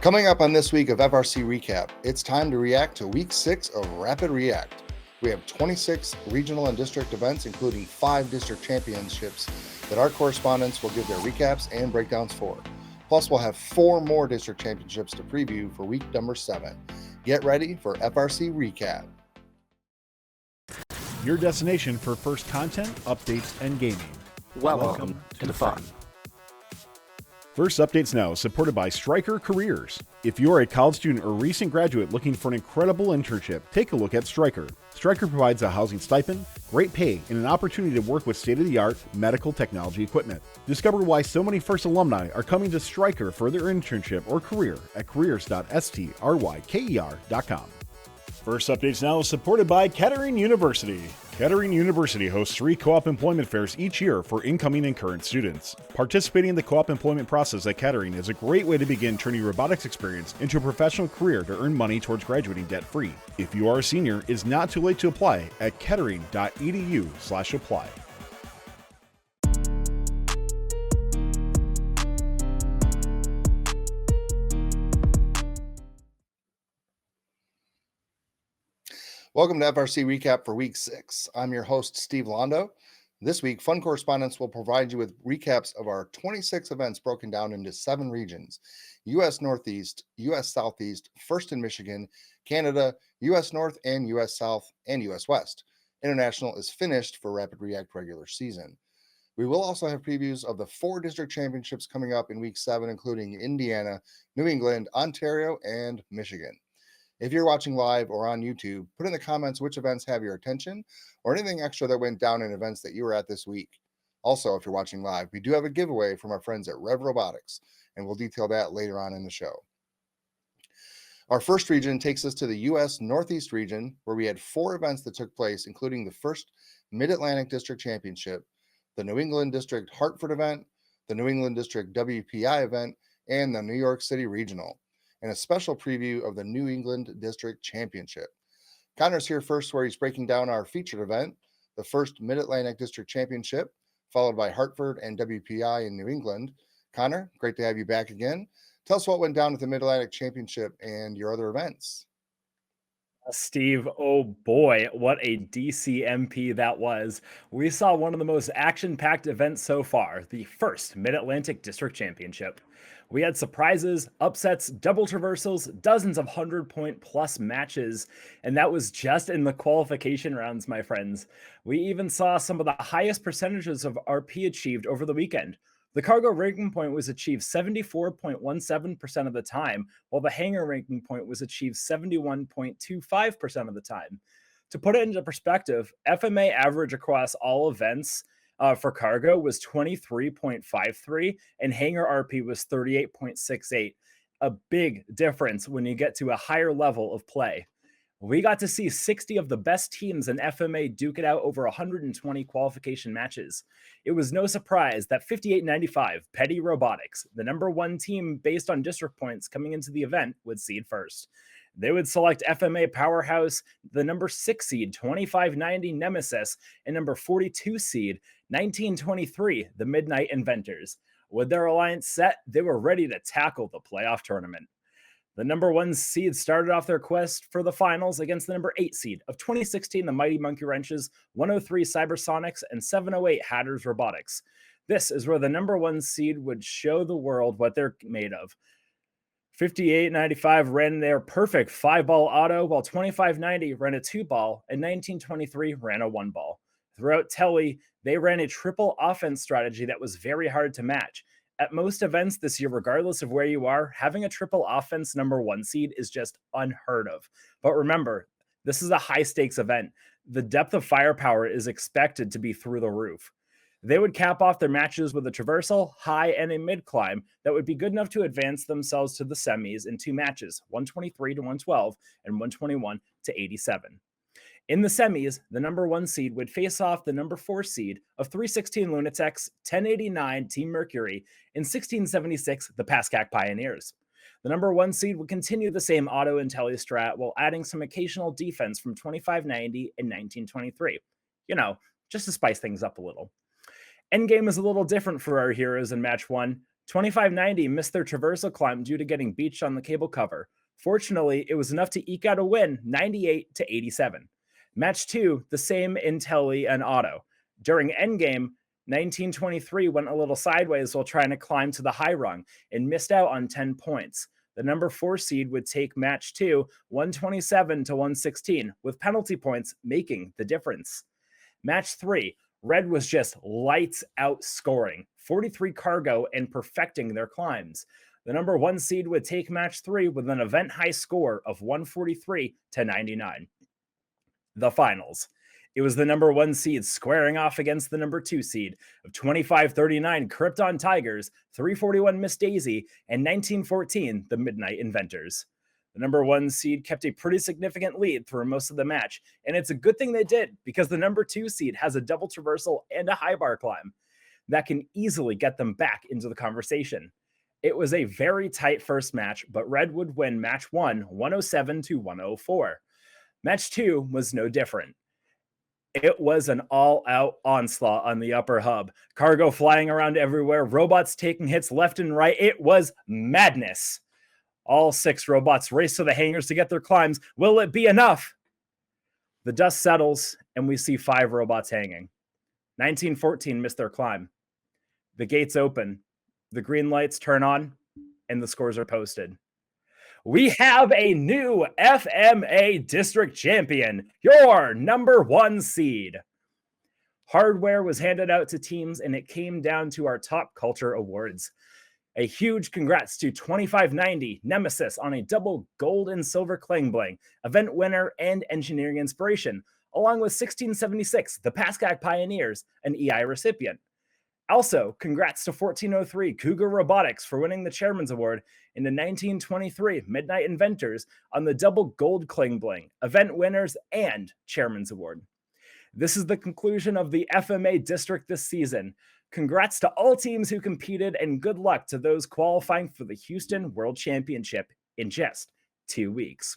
Coming up on this week of FRC Recap, it's time to react to Week 6 of Rapid React. We have 26 regional and district events, including 5 district championships that our correspondents will give their recaps and breakdowns for. Plus, we'll have 4 more district championships to preview for week number 7. Get ready for FRC Recap. Your destination for first content, updates, and gaming. Welcome to the fun. First Updates Now is supported by Stryker Careers. If you're a college student or recent graduate looking for an incredible internship, take a look at Stryker. Stryker provides a housing stipend, great pay, and an opportunity to work with state-of-the-art medical technology equipment. Discover why so many First alumni are coming to Stryker for their internship or career at careers.stryker.com. First Updates Now is supported by Kettering University. Kettering University hosts 3 co-op employment fairs each year for incoming and current students. Participating in the co-op employment process at Kettering is a great way to begin turning robotics experience into a professional career to earn money towards graduating debt-free. If you are a senior, it's not too late to apply at kettering.edu/apply. Welcome to FRC Recap for Week 6. I'm your host, Steve Londo. This week, Fun Correspondents will provide you with recaps of our 26 events broken down into 7 regions: U.S. Northeast, U.S. Southeast, First in Michigan, Canada, U.S. North and U.S. South, and U.S. West. International is finished for Rapid React regular season. We will also have previews of the 4 district championships coming up in Week 7, including Indiana, New England, Ontario, and Michigan. If you're watching live or on YouTube, put in the comments which events have your attention or anything extra that went down in events that you were at this week. Also, if you're watching live, we do have a giveaway from our friends at Robotics, and we'll detail that later on in the show. Our first region takes us to the U.S. Northeast region, where we had 4 events that took place, including the first Mid-Atlantic District Championship, the New England District Hartford event, the New England District WPI event, and the New York City Regional, and a special preview of the New England District Championship. Connor's here first, where he's breaking down our featured event, the first Mid-Atlantic District Championship, followed by Hartford and WPI in New England. Connor, great to have you back again. Tell us what went down with the Mid-Atlantic Championship and your other events. Steve, oh boy, what a DCMP that was. We saw one of the most action-packed events so far, the first Mid-Atlantic District Championship. We had surprises, upsets, double traversals, dozens of 100-point-plus matches, and that was just in the qualification rounds, my friends. We even saw some of the highest percentages of RP achieved over the weekend. The cargo ranking point was achieved 74.17% of the time, while the hangar ranking point was achieved 71.25% of the time. To put it into perspective, FMA average across all events for cargo was 23.53, and hangar RP was 38.68. A big difference when you get to a higher level of play. We got to see 60 of the best teams in FMA duke it out over 120 qualification matches. It was no surprise that 5895 Petty Robotics, the number 1 team based on district points coming into the event, would seed first. They would select FMA Powerhouse, the number 6 seed 2590 Nemesis, and number 42 seed 1923 the Midnight Inventors. With their alliance set, they were ready to tackle the playoff tournament. The number 1 seed started off their quest for the finals against the number 8 seed of 2016, the Mighty Monkey Wrenches, 103 Cybersonics, and 708 Hatters Robotics. This is where the number 1 seed would show the world what they're made of. 5895 ran their perfect 5-ball auto, while 2590 ran a 2-ball, and 1923 ran a 1-ball. Throughout Telly, they ran a triple offense strategy that was very hard to match. At most events this year, regardless of where you are, having a triple offense number 1 seed is just unheard of. But remember, this is a high-stakes event. The depth of firepower is expected to be through the roof. They would cap off their matches with a traversal, high, and a mid-climb that would be good enough to advance themselves to the semis in 2 matches, 123 to 112 and 121 to 87. In the semis, the number 1 seed would face off the number 4 seed of 316 Lunatics, 1089 Team Mercury, and 1676 the Pascack Pioneers. The number 1 seed would continue the same auto and tele strat while adding some occasional defense from 2590 and 1923. You know, just to spice things up a little. Endgame is a little different for our heroes in match 1. 2590 missed their traversal climb due to getting beached on the cable cover. Fortunately, it was enough to eke out a win, 98-87. Match 2, the same in Telly and Otto. During endgame, 1923 went a little sideways while trying to climb to the high rung and missed out on 10 points. The number 4 seed would take match 2, 127-116, with penalty points making the difference. Match 3, Red was just lights out scoring, 43 cargo and perfecting their climbs. The number 1 seed would take match 3 with an event high score of 143-99. The finals. It was the number 1 seed squaring off against the number 2 seed of 2539 Krypton Tigers, 341 Miss Daisy, and 1914 the Midnight Inventors. The number 1 seed kept a pretty significant lead through most of the match, and it's a good thing they did because the number 2 seed has a double traversal and a high bar climb that can easily get them back into the conversation. It was a very tight first match, but Red would win match 1, 107-104. Match 2 was no different. It was an all-out onslaught on the upper hub. Cargo flying around everywhere, robots taking hits left and right. It was madness. All 6 robots race to the hangars to get their climbs. Will it be enough? The dust settles, and we see 5 robots hanging. 1914 missed their climb. The gates open. The green lights turn on, and the scores are posted. We have a new FMA district champion, your number 1 seed. Hardware was handed out to teams, and it came down to our top culture awards. A huge congrats to 2590 Nemesis on a double gold and silver clang bling, event winner and engineering inspiration, along with 1676 the Pascack Pioneers, an EI recipient. Also, congrats to 1403 Cougar Robotics for winning the Chairman's Award, and the 1923 Midnight Inventors on the double gold cling bling, event winners and Chairman's Award. This is the conclusion of the FMA district this season. Congrats to all teams who competed, and good luck to those qualifying for the Houston World Championship in just 2 weeks.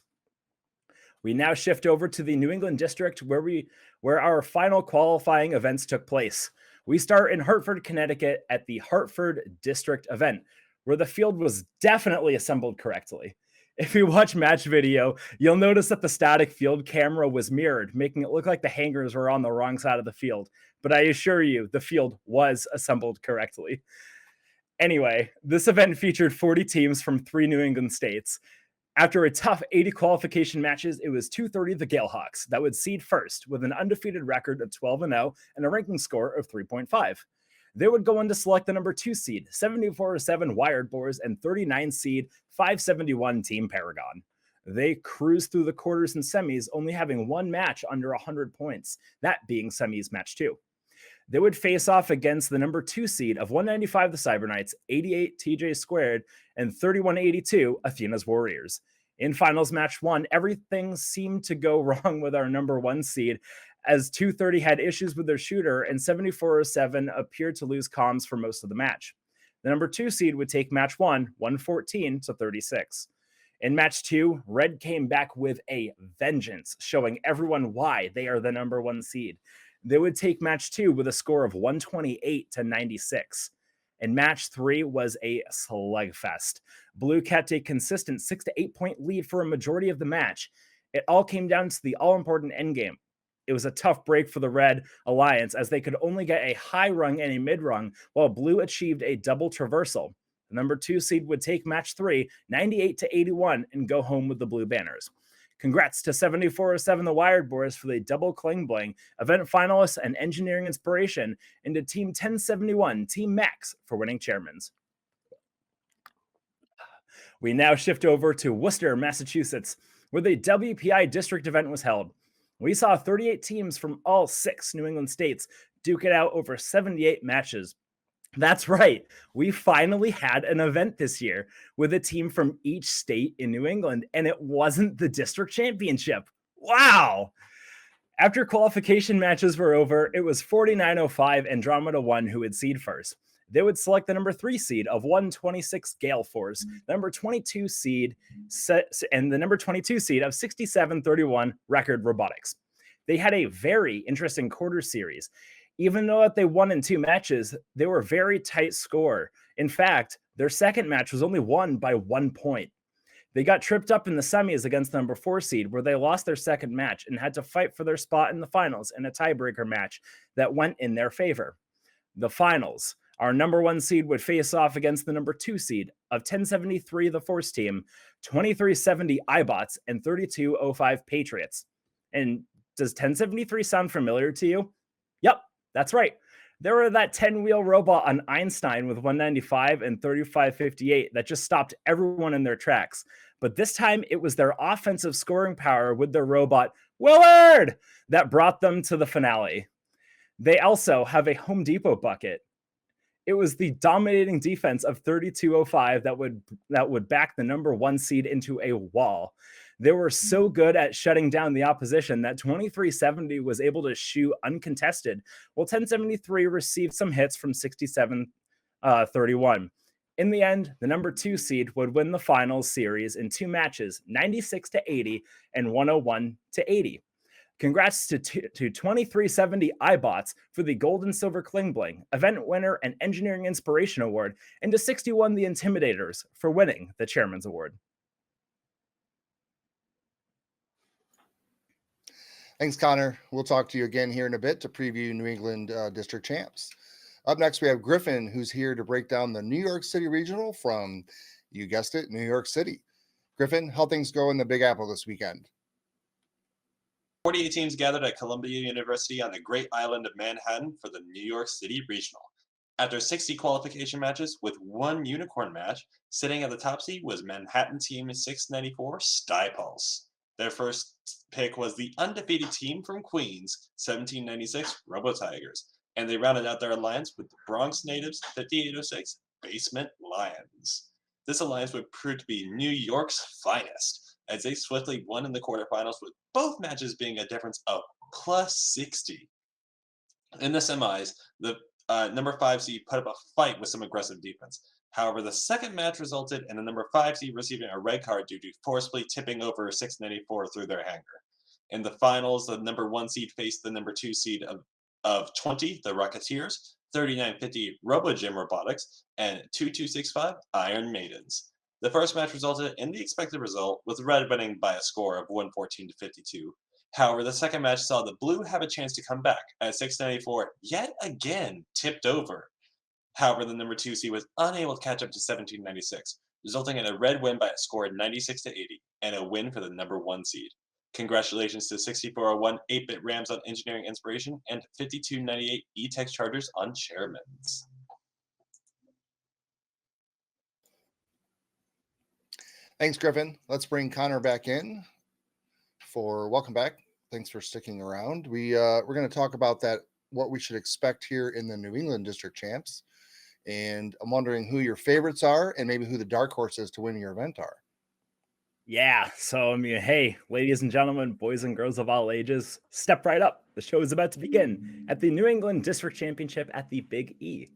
We now shift over to the New England district where our final qualifying events took place. We start in Hartford, Connecticut at the Hartford District event, where the field was definitely assembled correctly. If you watch match video, you'll notice that the static field camera was mirrored, making it look like the hangars were on the wrong side of the field. But I assure you, the field was assembled correctly. Anyway, this event featured 40 teams from 3 New England states. After a tough 80 qualification matches, it was 230 the Galehawks that would seed first with an undefeated record of 12-0 and a ranking score of 3.5. They would go on to select the number 2 seed, 74-7 Wired Boars, and 39 seed, 571 Team Paragon. They cruised through the quarters and semis, only having 1 match under 100 points, that being semis match 2. They would face off against the number 2 seed of 195 the Cyberknights, 88 TJ Squared, and 3182 Athena's Warriors. In finals match 1, everything seemed to go wrong with our number 1 seed, as 230 had issues with their shooter and 7407 appeared to lose comms for most of the match. The number 2 seed would take match 1, 114-36. In match 2, Red came back with a vengeance, showing everyone why they are the number 1 seed. They would take match 2 with a score of 128-96. And match 3 was a slugfest. Blue kept a consistent 6 to 8 point lead for a majority of the match. It all came down to the all-important endgame. It was a tough break for the Red Alliance, as they could only get a high rung and a mid rung, while Blue achieved a double traversal. The number 2 seed would take match 3, 98-81, and go home with the Blue Banners. Congrats to 7407 the Wired Boars for the double cling bling, event finalists and engineering inspiration, and to Team 1071 Team Max for winning chairmans. We now shift over to Worcester, Massachusetts, where the WPI district event was held. We saw 38 teams from all 6 New England states duke it out over 78 matches. That's right, we finally had an event this year with a team from each state in New England, and it wasn't the district championship. Wow! After qualification matches were over, it was 4905 Andromeda 1 who would seed first. They would select the number 3 seed of 126 Gale Force, the number 22 seed, and the number 22 seed of 6731 Record Robotics. They had a very interesting quarter series. Even though they won in 2 matches, they were very tight score. In fact, Their second match was only won by 1 point. They got tripped up in the semis against the number 4 seed, where they lost their second match and had to fight for their spot in the finals in a tiebreaker match that went in their favor. The finals. Our number 1 seed would face off against the number 2 seed of 1073, the Force team, 2370 iBots, and 3205 Patriots. And does 1073 sound familiar to you? Yep, that's right. They were that 10-wheel robot on Einstein with 195 and 3558 that just stopped everyone in their tracks. But this time, it was their offensive scoring power with their robot, Willard, that brought them to the finale. They also have a Home Depot bucket. It was the dominating defense of 3205 that would back the number 1 seed into a wall. They were so good at shutting down the opposition that 2370 was able to shoot uncontested, while 1073 received some hits from 67-31. In the end, the number 2 seed would win the finals series in 2 matches, 96-80 and 101-80. Congrats to 2370 iBots for the Gold and Silver Kling Bling, Event Winner and Engineering Inspiration Award, and to 61 the Intimidators for winning the Chairman's Award. Thanks, Connor. We'll talk to you again here in a bit to preview New England District Champs. Up next, we have Griffin, who's here to break down the New York City Regional from, you guessed it, New York City. Griffin, how things go in the Big Apple this weekend? 48 teams gathered at Columbia University on the Great Island of Manhattan for the New York City Regional. After 60 qualification matches with 1 unicorn match, sitting at the top seed was Manhattan Team 694 Stypulse. Their first pick was the undefeated team from Queens, 1796 Robotigers, and they rounded out their alliance with the Bronx natives 5806 Basement Lions. This alliance would prove to be New York's finest, as they swiftly won in the quarterfinals, with both matches being a difference of plus 60. In the semis, the number 5 seed put up a fight with some aggressive defense. However, the second match resulted in the number 5 seed receiving a red card due to forcibly tipping over 694 through their hanger. In the finals, the number 1 seed faced the number 2 seed of 20, the Rocketeers, 3950 RoboGym Robotics, and 2265 Iron Maidens. The first match resulted in the expected result, with Red winning by a score of 114-52. However, the second match saw the Blue have a chance to come back, as 694 yet again tipped over. However, the number 2 seed was unable to catch up to 1796, resulting in a Red win by a score of 96-80, and a win for the number 1 seed. Congratulations to 6401 8-Bit Rams on Engineering Inspiration and 5298 E-Tex Chargers on Chairman's. Thanks, Griffin. Let's bring Connor back in for welcome back. Thanks for sticking around. We're going to talk about what we should expect here in the New England District Champs. And I'm wondering who your favorites are and maybe who the dark horses to win your event are. Yeah, so I mean, hey, ladies and gentlemen, boys and girls of all ages, step right up. The show is about to begin at the New England District Championship at the Big E.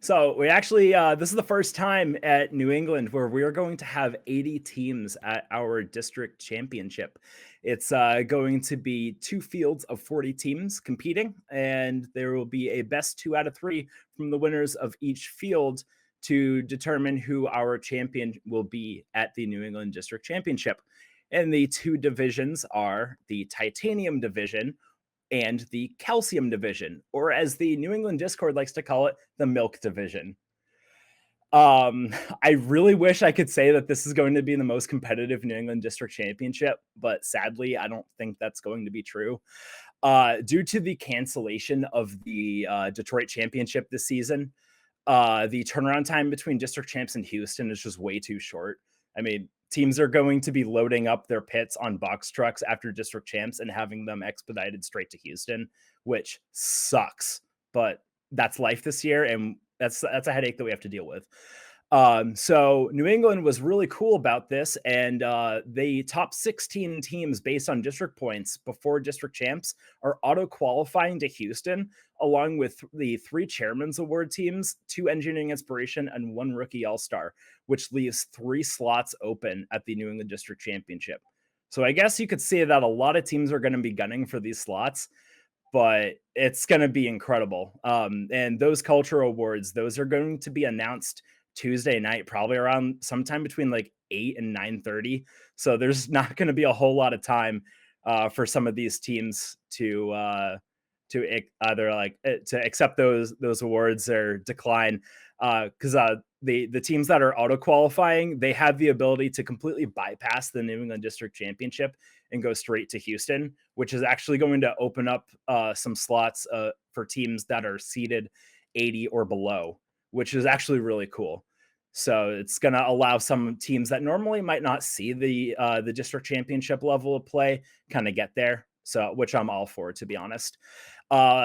So we actually, this is the first time at New England where we are going to have 80 teams at our district championship. It's going to be 2 fields of 40 teams competing, and there will be a best 2 out of 3 from the winners of each field to determine who our champion will be at the New England District Championship. And the 2 divisions are the Titanium Division and the Calcium Division, or as the New England Discord likes to call it, the Milk Division. I really wish I could say that this is going to be the most competitive New England District Championship, but sadly, I don't think that's going to be true. Due to the cancellation of the Detroit Championship this season, the turnaround time between district champs and Houston is just way too short. I mean, teams are going to be loading up their pits on box trucks after district champs and having them expedited straight to Houston, which sucks, but that's life this year, and that's a headache that we have to deal with. So New England was really cool about this, and the top 16 teams based on district points before district champs are auto-qualifying to Houston, along with the 3 Chairman's Award teams, 2 Engineering Inspiration, and 1 Rookie All-Star, which leaves 3 slots open at the New England District Championship. So I guess you could say that a lot of teams are going to be gunning for these slots, but it's going to be incredible. And those cultural awards, those are going to be announced Tuesday night, probably around sometime between like 8 and 9:30. So there's not going to be a whole lot of time for some of these teams either to accept those awards or decline, because the teams that are auto qualifying, they have the ability to completely bypass the New England District Championship and go straight to Houston, which is actually going to open up some slots for teams that are seeded 80 or below, which is actually really cool. So it's going to allow some teams that normally might not see the district championship level of play kind of get there. So, which I'm all for, to be honest.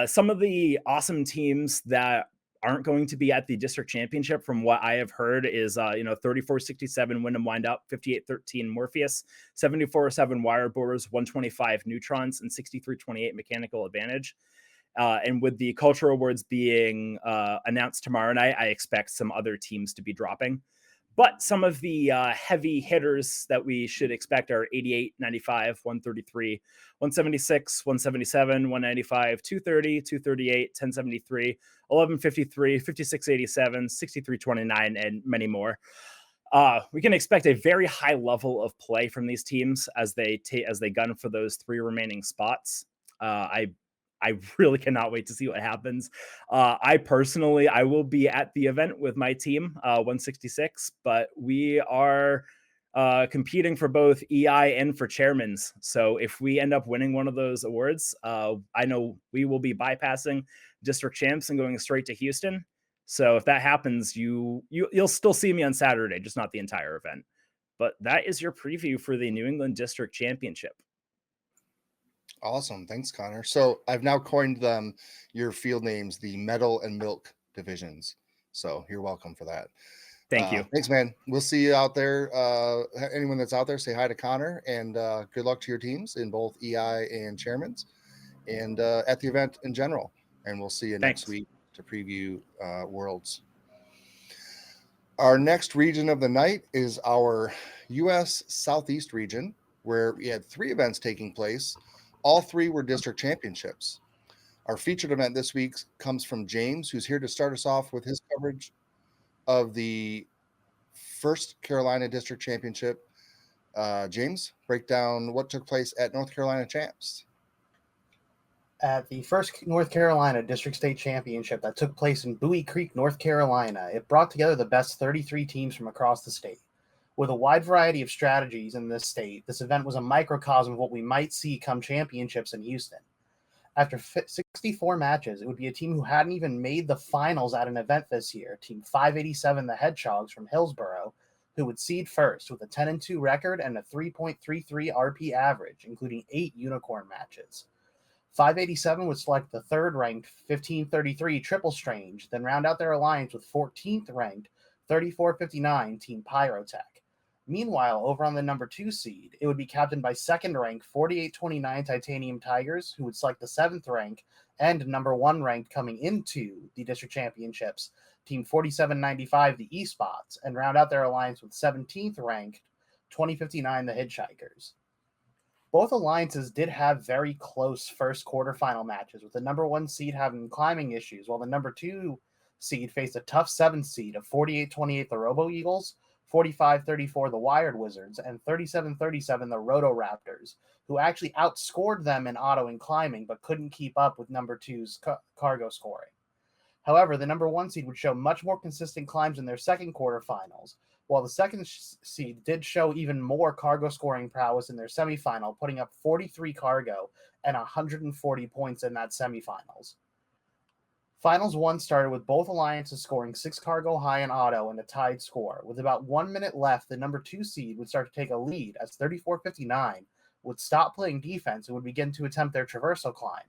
Some of the awesome teams that aren't going to be at the district championship, from what I have heard, is 34-67 Wyndham Windup, 58-13 Morpheus, 74-7 Wire Borders, 125 Neutrons, and 63-28 Mechanical Advantage. And with the Culture Awards being announced tomorrow night, I expect some other teams to be dropping. But some of the heavy hitters that we should expect are 88, 95, 133, 176, 177, 195, 230, 238, 1073, 1153, 5687, 6329, and many more. We can expect a very high level of play from these teams as they gun for those 3 remaining spots. I really cannot wait to see what happens. I will be at the event with my team, 166, but we are competing for both EI and for chairman's. So if we end up winning one of those awards, I know we will be bypassing district champs and going straight to Houston. So if that happens, you'll still see me on Saturday, just not the entire event. But that is your preview for the New England District Championship. Awesome. Thanks, Connor. So I've now coined them your field names, the metal and milk divisions. So you're welcome for that. Thank you. Thanks, man. We'll see you out there. Anyone that's out there, say hi to Connor, and good luck to your teams in both EI and chairman's, and at the event in general. And we'll see you next week to preview Worlds. Our next region of the night is our U.S. Southeast region, where we had 3 events taking place. All 3 were district championships. Our featured event this week comes from James, who's here to start us off with his coverage of the first Carolina District Championship. James, break down what took place at North Carolina Champs. At the first North Carolina District State Championship that took place in Bowie Creek, North Carolina, it brought together the best 33 teams from across the state. With a wide variety of strategies in this state, this event was a microcosm of what we might see come championships in Houston. After 64 matches, it would be a team who hadn't even made the finals at an event this year, Team 587, the Hedgehogs from Hillsboro, who would seed first with a 10-2 record and a 3.33 RP average, including 8 unicorn matches. 587 would select the third-ranked 1533 Triple Strange, then round out their alliance with 14th-ranked 3459 Team Pyrotech. Meanwhile, over on the number 2 seed, it would be captained by second-ranked 4829 Titanium Tigers, who would select the 7th rank and number 1 ranked coming into the district championships, Team 4795 the E-Spots, and round out their alliance with 17th ranked 2059 the Hitchhikers. Both alliances did have very close first quarterfinal matches, with the number 1 seed having climbing issues, while the number 2 seed faced a tough 7th seed of 4828 the Robo Eagles, 45-34 the Wired Wizards, and 37-37 the Roto Raptors, who actually outscored them in auto and climbing, but couldn't keep up with number 2's cargo scoring. However, the number 1 seed would show much more consistent climbs in their second quarterfinals, while the second seed did show even more cargo scoring prowess in their semifinal, putting up 43 cargo and 140 points in that semifinals. Finals 1 started with both alliances scoring 6 cargo high in auto and a tied score. With about 1 minute left, the number 2 seed would start to take a lead as 3459 would stop playing defense and would begin to attempt their traversal climb.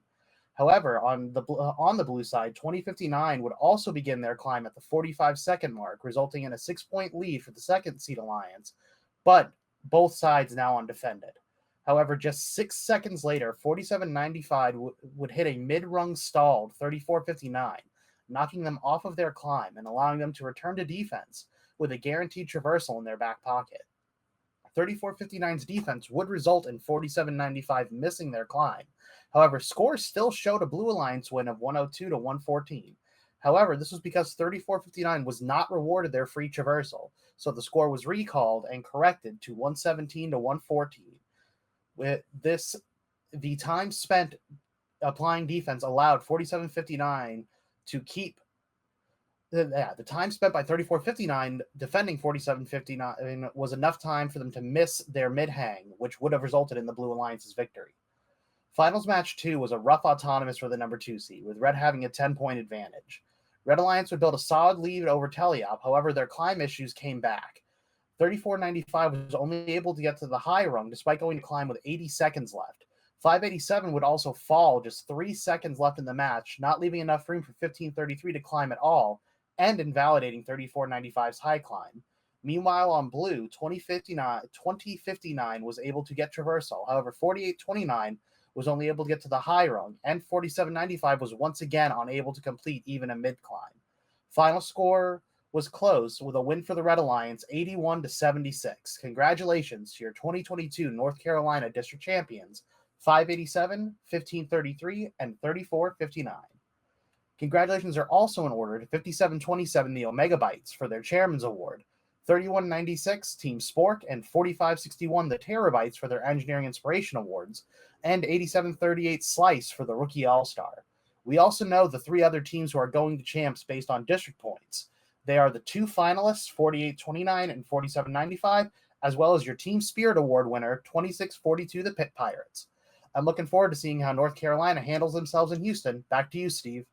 However, on the blue side, 2059 would also begin their climb at the 45-second mark, resulting in a 6-point lead for the second seed alliance, but both sides now undefended. However, just 6 seconds later, 4795 would hit a mid-rung stalled 3459, knocking them off of their climb and allowing them to return to defense with a guaranteed traversal in their back pocket. 3459's defense would result in 4795 missing their climb. However, scores still showed a Blue Alliance win of 102-114. However, this was because 3459 was not rewarded their free traversal, so the score was recalled and corrected to 117 to 114. With this, the time spent applying defense allowed 4759 to keep the time spent by 3459 defending 4759 was enough time for them to miss their mid-hang, which would have resulted in the Blue Alliance's victory. Finals match 2 was a rough autonomous for the number 2 seed, with Red having a 10-point advantage. Red Alliance would build a solid lead over Teleop, however, their climb issues came back. 3495 was only able to get to the high rung despite going to climb with 80 seconds left. 587 would also fall just 3 seconds left in the match, not leaving enough room for 1533 to climb at all, and invalidating 3495's high climb. Meanwhile, on blue, 2059 was able to get traversal. However, 4829 was only able to get to the high rung, and 4795 was once again unable to complete even a mid-climb. Final score was close with a win for the Red Alliance, 81 to 76. Congratulations to your 2022 North Carolina District Champions, 587, 1533, and 3459. Congratulations are also in order to 5727 the Omega Bytes for their Chairman's Award, 3196 Team Spork, and 4561 the Terabytes for their Engineering Inspiration Awards, and 8738 Slice for the Rookie All-Star. We also know the 3 other teams who are going to champs based on district points. They are the 2 finalists, 4829 and 4795, as well as your Team Spirit Award winner, 2642 the Pit Pirates. I'm looking forward to seeing how North Carolina handles themselves in Houston. Back to you, Steve.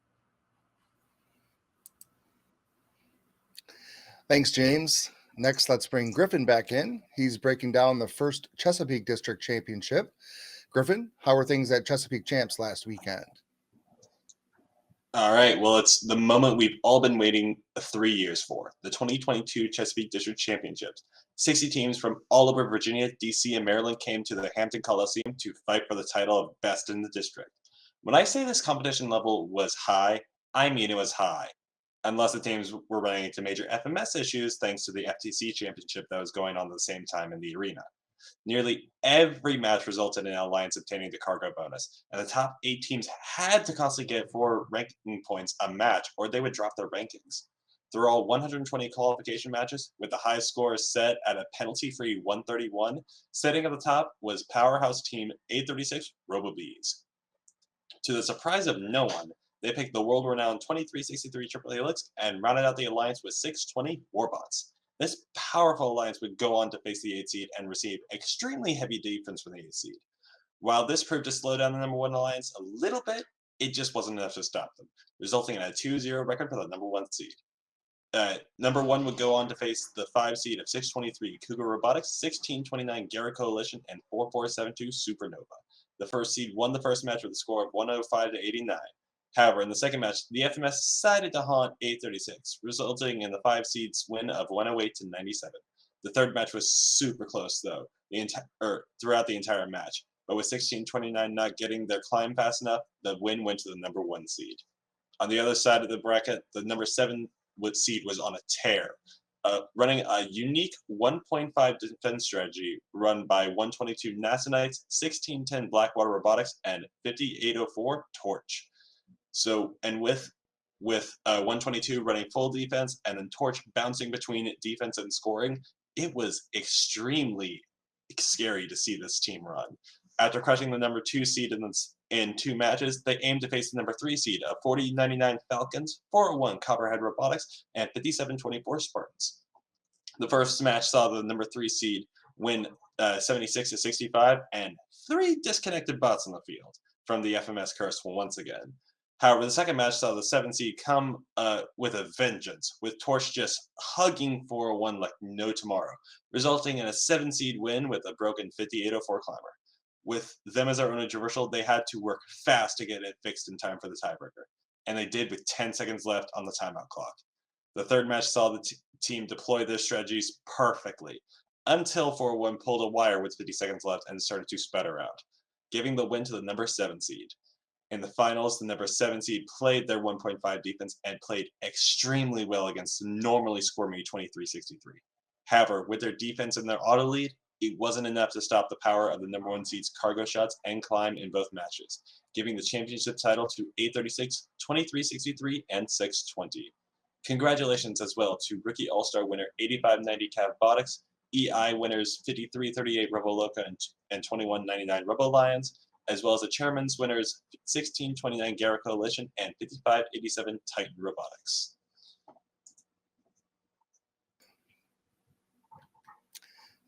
Thanks, James. Next, let's bring Griffin back in. He's breaking down the first Chesapeake District Championship. Griffin, how were things at Chesapeake Champs last weekend? All right, well, it's the moment we've all been waiting 3 years for, the 2022 Chesapeake District Championships. 60 teams from all over Virginia, D.C., and Maryland came to the Hampton Coliseum to fight for the title of Best in the District. When I say this competition level was high, I mean it was high. Unless the teams were running into major FMS issues thanks to the FTC championship that was going on at the same time in the arena. Nearly every match resulted in Alliance obtaining the cargo bonus, and the top 8 teams had to constantly get 4 ranking points a match or they would drop their rankings. Through all 120 qualification matches, with the highest score set at a penalty-free 131, sitting at the top was powerhouse team 836 RoboBees. To the surprise of no one, they picked the world-renowned 2363 Triple Helix and rounded out the alliance with 620 Warbots. This powerful alliance would go on to face the 8 seed and receive extremely heavy defense from the 8 seed. While this proved to slow down the number 1 alliance a little bit, it just wasn't enough to stop them, resulting in a 2-0 record for the number 1 seed. Number 1 would go on to face the 5 seed of 623 Cougar Robotics, 1629 Garrett Coalition, and 4472 Supernova. The first seed won the first match with a score of 105 to 89. However, in the second match, the FMS decided to haunt 836, resulting in the 5 seeds win of 108 to 97. The third match was super close, though, throughout the entire match. But with 1629 not getting their climb fast enough, the win went to the number 1 seed. On the other side of the bracket, the number 7 seed was on a tear, running a unique 1.5 defense strategy run by 122 NASA Knights, 1610 Blackwater Robotics, and 5804 Torch. So, and with 122 running full defense and then Torch bouncing between defense and scoring, it was extremely scary to see this team run. After crushing the number 2 seed in 2 matches, they aimed to face the number 3 seed of 4099 Falcons, 401 Copperhead Robotics, and 5724 Spartans. The first match saw the number 3 seed win 76 to 65, and 3 disconnected bots on the field from the FMS curse once again. However, the second match saw the 7 seed come with a vengeance, with Torch just hugging 401 like no tomorrow, resulting in a 7 seed win with a broken 5804 climber. With them as our only traversal, they had to work fast to get it fixed in time for the tiebreaker, and they did with 10 seconds left on the timeout clock. The third match saw the team deploy their strategies perfectly, until 401 pulled a wire with 50 seconds left and started to sputter out, giving the win to the number 7 seed. In the finals, the number 7 seed played their 1.5 defense and played extremely well against the normally squirmy 2363. However, with their defense and their auto lead, it wasn't enough to stop the power of the number 1 seed's cargo shots and climb in both matches, giving the championship title to 836, 2363, and 620. Congratulations as well to Rookie All-Star winner 8590 Robotics, EI winners 5338 Roboloka and 2199 Robo Lions, as well as the chairman's winners 1629 Gara Coalition and 5587 Titan Robotics.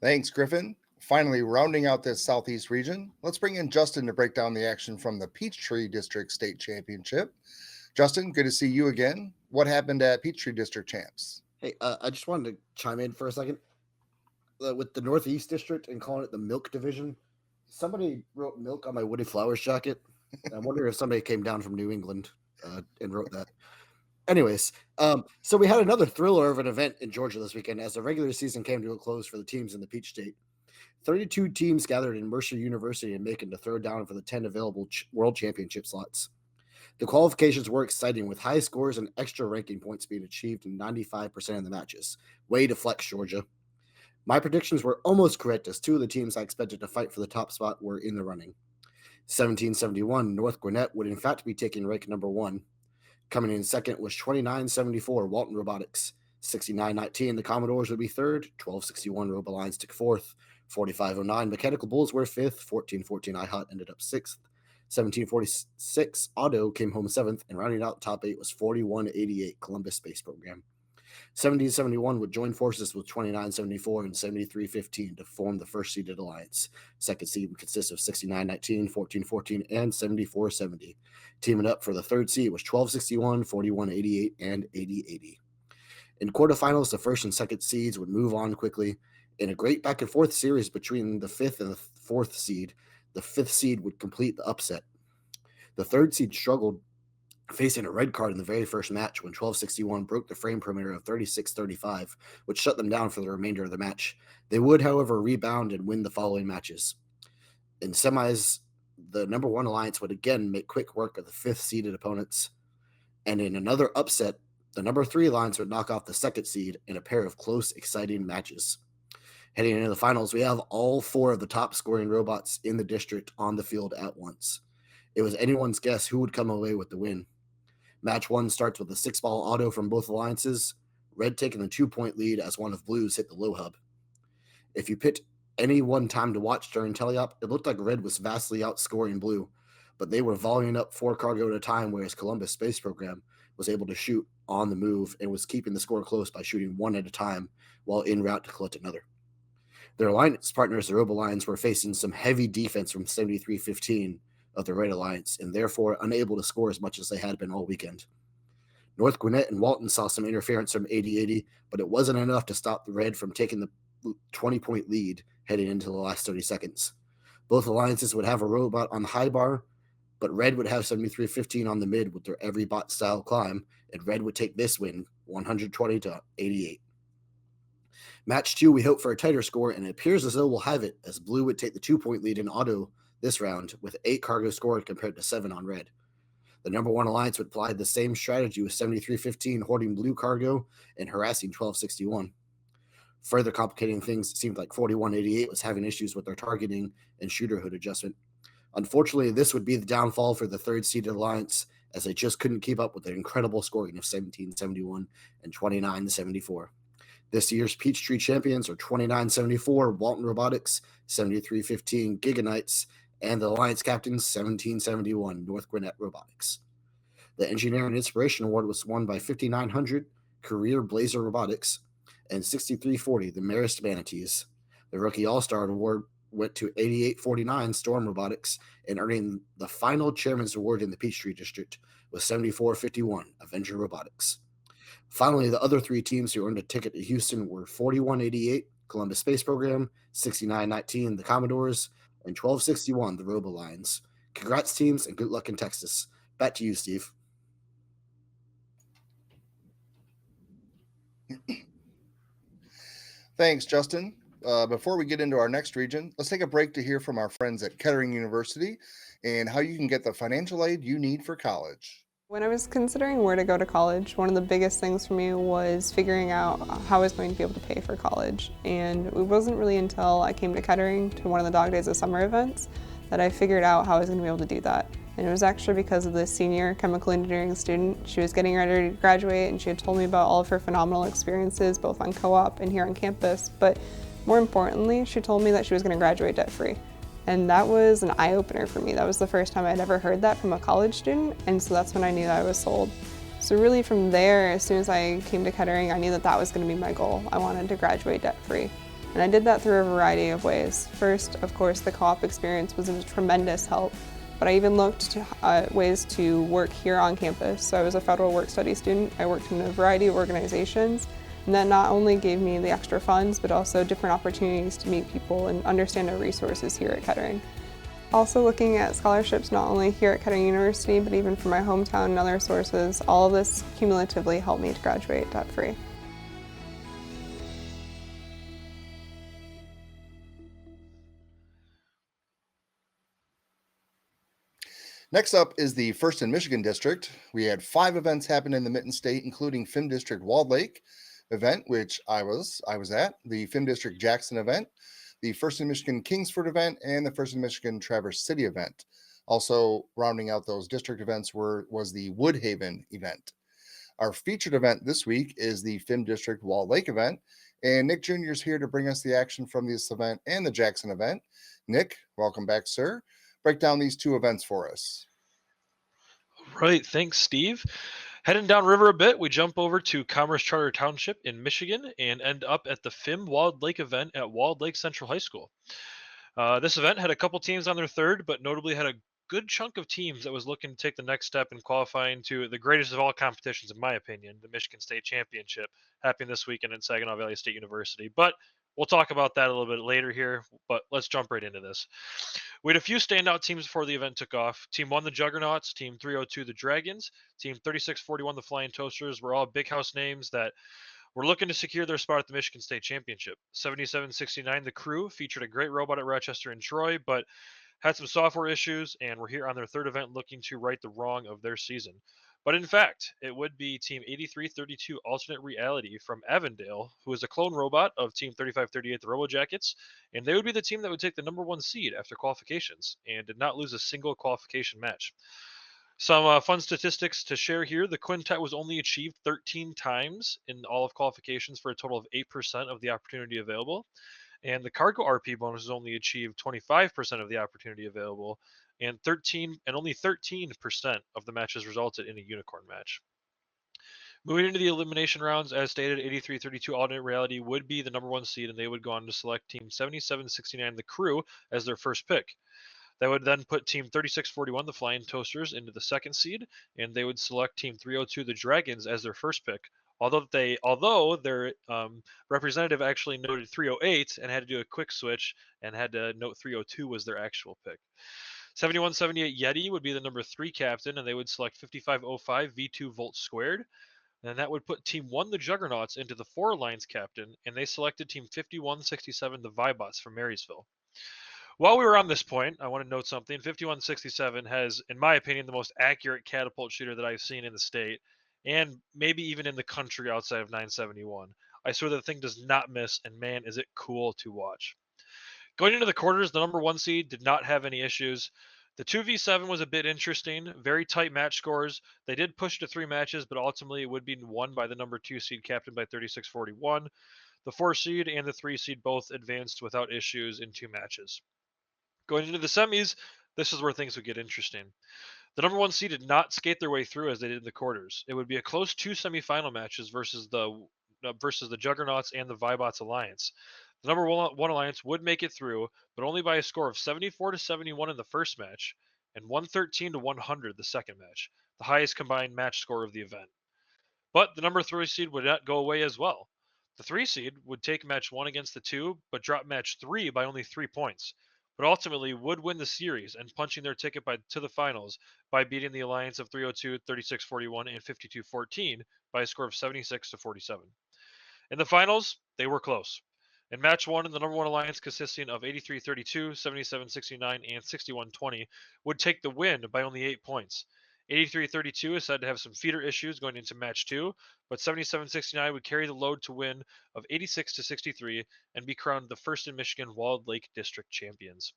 Thanks, Griffin. Finally, rounding out this Southeast region, let's bring in Justin to break down the action from the Peachtree District State Championship. Justin, good to see you again. What happened at Peachtree District Champs? Hey, I just wanted to chime in for a second. With the Northeast District and calling it the Milk Division, somebody wrote milk on my Woody Flowers jacket. I wonder if somebody came down from New England and wrote that. Anyways, so we had another thriller of an event in Georgia this weekend as the regular season came to a close for the teams in the Peach State. 32 teams gathered in Mercer University in Macon to throw down for the 10 available World Championship slots. The qualifications were exciting with high scores and extra ranking points being achieved in 95% of the matches. Way to flex, Georgia. My predictions were almost correct as two of the teams I expected to fight for the top spot were in the running. 1771 North Gwinnett would in fact be taking rank number 1. Coming in second was 2974 Walton Robotics. 6919 the Commodores would be third. 1261 Robo Lions took fourth. 4509 Mechanical Bulls were fifth. 1414 IHOT ended up sixth. 1746 Auto came home seventh, and rounding out the top 8 was 4188 Columbus Space Program. 1771 would join forces with 2974 and 7315 to form the first seeded alliance. Second seed would consist of 6919, 1414, and 7470. Teaming up for the third seed was 1261, 4188, and 8080. In quarterfinals, the first and second seeds would move on quickly. In a great back and forth series between the fifth and the fourth seed, the fifth seed would complete the upset. The third seed struggled, facing a red card in the very first match when 1261 broke the frame perimeter of 36-35, which shut them down for the remainder of the match. They would, however, rebound and win the following matches. In semis, the number 1 alliance would again make quick work of the fifth seeded opponents. And in another upset, the number 3 alliance would knock off the second seed in a pair of close, exciting matches. Heading into the finals, we have all 4 of the top scoring robots in the district on the field at once. It was anyone's guess who would come away with the win. Match 1 starts with a 6-ball auto from both alliances, red taking the 2-point lead as one of blues hit the low hub. If you picked any one time to watch during teleop, it looked like red was vastly outscoring blue, but they were volleying up 4 cargo at a time, whereas Columbus Space Program was able to shoot on the move and was keeping the score close by shooting 1 at a time while en route to collect another. Their alliance partners, the Robo Lions, were facing some heavy defense from 73-15 of the Red Alliance, and therefore unable to score as much as they had been all weekend. North Gwinnett and Walton saw some interference from 80-80, but it wasn't enough to stop the Red from taking the 20-point lead heading into the last 30 seconds. Both alliances would have a robot on the high bar, but Red would have 73-15 on the mid with their every bot style climb, and Red would take this win 120-88. Match 2, we hope for a tighter score, and it appears as though we'll have it, as Blue would take the 2-point lead in auto this round with 8 cargo scored compared to 7 on Red. The number 1 alliance would apply the same strategy with 73-15 hoarding blue cargo and harassing 1261. Further complicating things, it seemed like 4188 was having issues with their targeting and shooter hood adjustment. Unfortunately, this would be the downfall for the third seeded alliance, as they just couldn't keep up with their incredible scoring of 1771 and 2974. This year's Peachtree champions are 2974 Walton Robotics, 7315 Giganites, and the alliance captains 1771 North Gwinnett Robotics. The Engineer and Inspiration Award was won by 5900 Career Blazer Robotics and 6340 the Marist Manatees. The Rookie All-Star Award went to 8849 Storm Robotics, and earning the final Chairman's Award in the Peachtree District was 7451 Avenger Robotics. Finally, the other 3 teams who earned a ticket to Houston were 4188 Columbus Space Program, 6919 the Commodores, and 1261 the Robo Lions. Congrats, teams, and good luck in Texas. Back to you, Steve. Thanks, Justin. Before we get into our next region, let's take a break to hear from our friends at Kettering University and how you can get the financial aid you need for college. When I was considering where to go to college, one of the biggest things for me was figuring out how I was going to be able to pay for college. And it wasn't really until I came to Kettering to one of the Dog Days of Summer events that I figured out how I was going to be able to do that. And it was actually because of the senior chemical engineering student. She was getting ready to graduate and she had told me about all of her phenomenal experiences both on co-op and here on campus. But more importantly, she told me that she was going to graduate debt-free. And that was an eye-opener for me. That was the first time I'd ever heard that from a college student, and so that's when I knew that I was sold. So really from there, as soon as I came to Kettering, I knew that that was going to be my goal. I wanted to graduate debt-free. And I did that through a variety of ways. First, of course, the co-op experience was a tremendous help, but I even looked to ways to work here on campus. So I was a federal work-study student. I worked in a variety of organizations, and that not only gave me the extra funds, but also different opportunities to meet people and understand our resources here at Kettering. Also looking at scholarships not only here at Kettering University, but even from my hometown and other sources, all of this cumulatively helped me to graduate debt-free. Next up is the First in Michigan District. We had 5 events happen in the Mitten State, including FIM District Walled Lake event, which I was at, the FIM District Jackson event, the First in Michigan Kingsford event, and the First in Michigan Traverse City event. Also rounding out those district events was the Woodhaven event. Our featured event this week is the FIM District Walled Lake event, and Nick Jr. is here to bring us the action from this event and the Jackson event. Nick, welcome back, sir. Break down these 2 events for us. Right, thanks, Steve. Heading downriver a bit, we jump over to Commerce Charter Township in Michigan and end up at the FIM Walled Lake event at Walled Lake Central High School. This event had a couple teams on their third, but notably had a good chunk of teams that was looking to take the next step in qualifying to the greatest of all competitions, in my opinion, the Michigan State Championship, happening this weekend at Saginaw Valley State University. But we'll talk about that a little bit later here, but let's jump right into this. We had a few standout teams before the event took off. Team 1, the Juggernauts, Team 302, the Dragons, Team 3641, the Flying Toasters, were all big house names that were looking to secure their spot at the Michigan State Championship. 7769, the Crew, featured a great robot at Rochester and Troy, but had some software issues and were here on their third event looking to right the wrong of their season. But in fact, it would be Team 8332 Alternate Reality from Avondale, who is a clone robot of Team 3538, the RoboJackets, and they would be the team that would take the number 1 seed after qualifications and did not lose a single qualification match. Some fun statistics to share here. The quintet was only achieved 13 times in all of qualifications for a total of 8% of the opportunity available. And the cargo RP bonus is only achieved 25% of the opportunity available, and only 13% of the matches resulted in a unicorn match. Moving into the elimination rounds, as stated, 8332 Alternate Reality would be the number 1 seed, and they would go on to select Team 7769, the Crew, as their first pick. That would then put Team 3641, the Flying Toasters, into the 2nd seed, and they would select Team 302, the Dragons, as their first pick. Although their representative actually noted 308 and had to do a quick switch and had to note 302 was their actual pick. 7178 Yeti would be the number 3 captain, and they would select 5505 V2 Volt Squared. And that would put Team 1, the Juggernauts, into the 4 Alliance captain, and they selected Team 5167, the Vibots, from Marysville. While we were on this point, I want to note something. 5167 has, in my opinion, the most accurate catapult shooter that I've seen in the state, and maybe even in the country outside of 971. I swear the thing does not miss, and man, is it cool to watch. Going into the quarters, the number 1 seed did not have any issues. The 2v7 was a bit interesting, very tight match scores. They did push to 3 matches, but ultimately it would be won by the number 2 seed, captained by 3641. The 4 seed and the 3 seed both advanced without issues in 2 matches. Going into the semis, this is where things would get interesting. The number 1 seed did not skate their way through as they did in the quarters. It would be a close 2 semifinal matches versus the Juggernauts and the Vibots Alliance. The number 1 Alliance would make it through, but only by a score of 74-71 in the first match and 113-100 the second match, the highest combined match score of the event. But the number 3 seed would not go away as well. The 3 seed would take match 1 against the 2, but drop match 3 by only 3 points, but ultimately would win the series and punching their ticket to the finals by beating the alliance of 302, 3641, and 5214 by a score of 76-47. In the finals, they were close. In match 1, the number 1 alliance, consisting of 8332, 7769, and 6120, would take the win by only 8 points. 83-32 is said to have some feeder issues going into match 2, but 77-69 would carry the load to win of 86-63 and be crowned the first in Michigan Walled Lake District champions.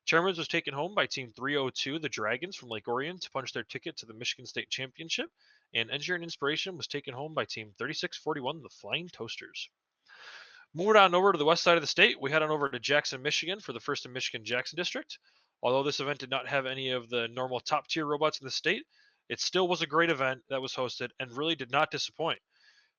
Chairman's was taken home by Team 302, the Dragons from Lake Orion, to punch their ticket to the Michigan State Championship, and Engineering Inspiration was taken home by Team 3641, the Flying Toasters. Moving on over to the west side of the state, we head on over to Jackson, Michigan for the first in Michigan Jackson District. Although this event did not have any of the normal top tier robots in the state, it still was a great event that was hosted and really did not disappoint.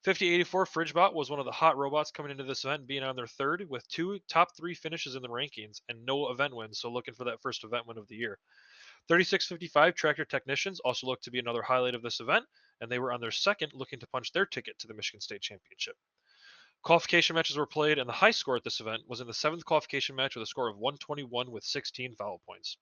5084 FridgeBot was one of the hot robots coming into this event, being on their third with 2 top 3 finishes in the rankings and no event wins, so looking for that first event win of the year. 3655 Tractor Technicians also looked to be another highlight of this event, and they were on their second, looking to punch their ticket to the Michigan State Championship. Qualification matches were played, and the high score at this event was in the 7th qualification match with a score of 121 with 16 foul points.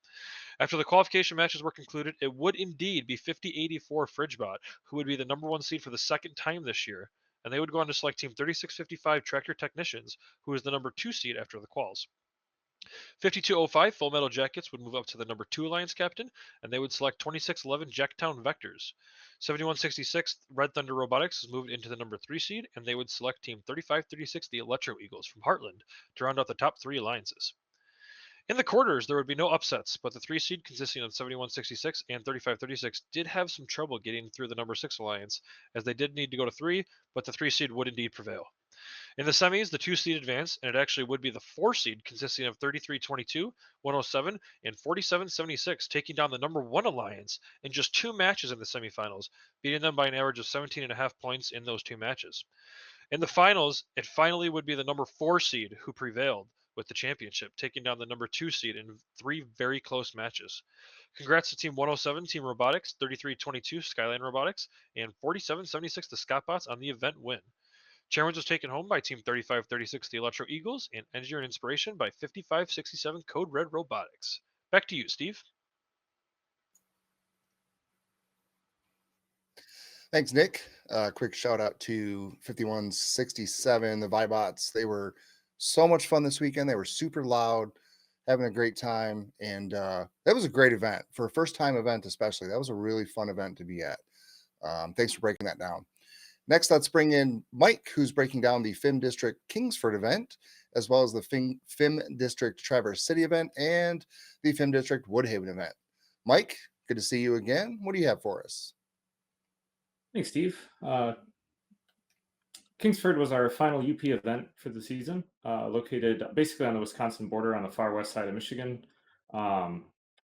After the qualification matches were concluded, it would indeed be 5084 FridgeBot who would be the number 1 seed for the second time this year, and they would go on to select Team 3655 Tractor Technicians, who is the number 2 seed after the quals. 5205 Full Metal Jackets would move up to the number 2 Alliance captain, and they would select 2611 Jacktown Vectors. 7166 Red Thunder Robotics is moved into the number 3 seed, and they would select Team 3536 the Electro Eagles from Heartland to round out the top 3 alliances. In the quarters, there would be no upsets, but the 3 seed consisting of 7166 and 3536 did have some trouble getting through the number 6 alliance, as they did need to go to 3, but the 3 seed would indeed prevail. In the semis, the 2 seed advanced, and it actually would be the 4 seed consisting of 3322, 107, and 4776 taking down the number 1 alliance in just 2 matches in the semifinals, beating them by an average of 17.5 points in those 2 matches. In the finals, it finally would be the number 4 seed who prevailed with the championship, taking down the number 2 seed in 3 very close matches. Congrats to Team 107, Team Robotics, 3322 Skyline Robotics, and 4776 the Scottbots on the event win. Chairman's was taken home by Team 3536 the Electro Eagles, and Engineer and Inspiration by 5567 Code Red Robotics. Back to you, Steve. Thanks, Nick. Quick shout out to 5167, the Vibots. They were so much fun this weekend. They were super loud, having a great time, and that was a great event for a first-time event, especially. That was a really fun event to be at. Thanks for breaking that down. Next, let's bring in Mike, who's breaking down the FIM District Kingsford event, as well as the FIM District Traverse City event and the FIM District Woodhaven event. Mike, good to see you again. What do you have for us? Thanks, Steve. Kingsford was our final UP event for the season, located basically on the Wisconsin border on the far west side of Michigan. It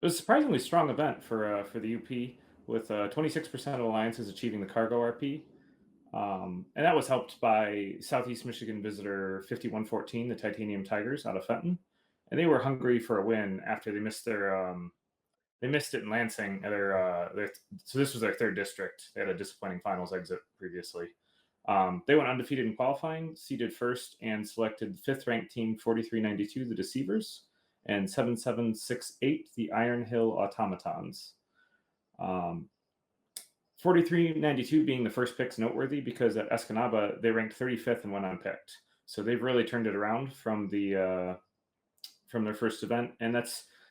was a surprisingly strong event for the UP, with 26% of alliances achieving the cargo RP. And that was helped by Southeast Michigan visitor 5114, the Titanium Tigers out of Fenton. And they were hungry for a win after they missed they missed it in Lansing. So this was their 3rd district. They had a disappointing finals exit previously. They went undefeated in qualifying, seeded first, and selected 5th ranked team 4392, the Deceivers, and 7768, the Iron Hill Automatons. 4392 being the first pick's noteworthy because at Escanaba they ranked 35th and went unpicked. So they've really turned it around from their first event, and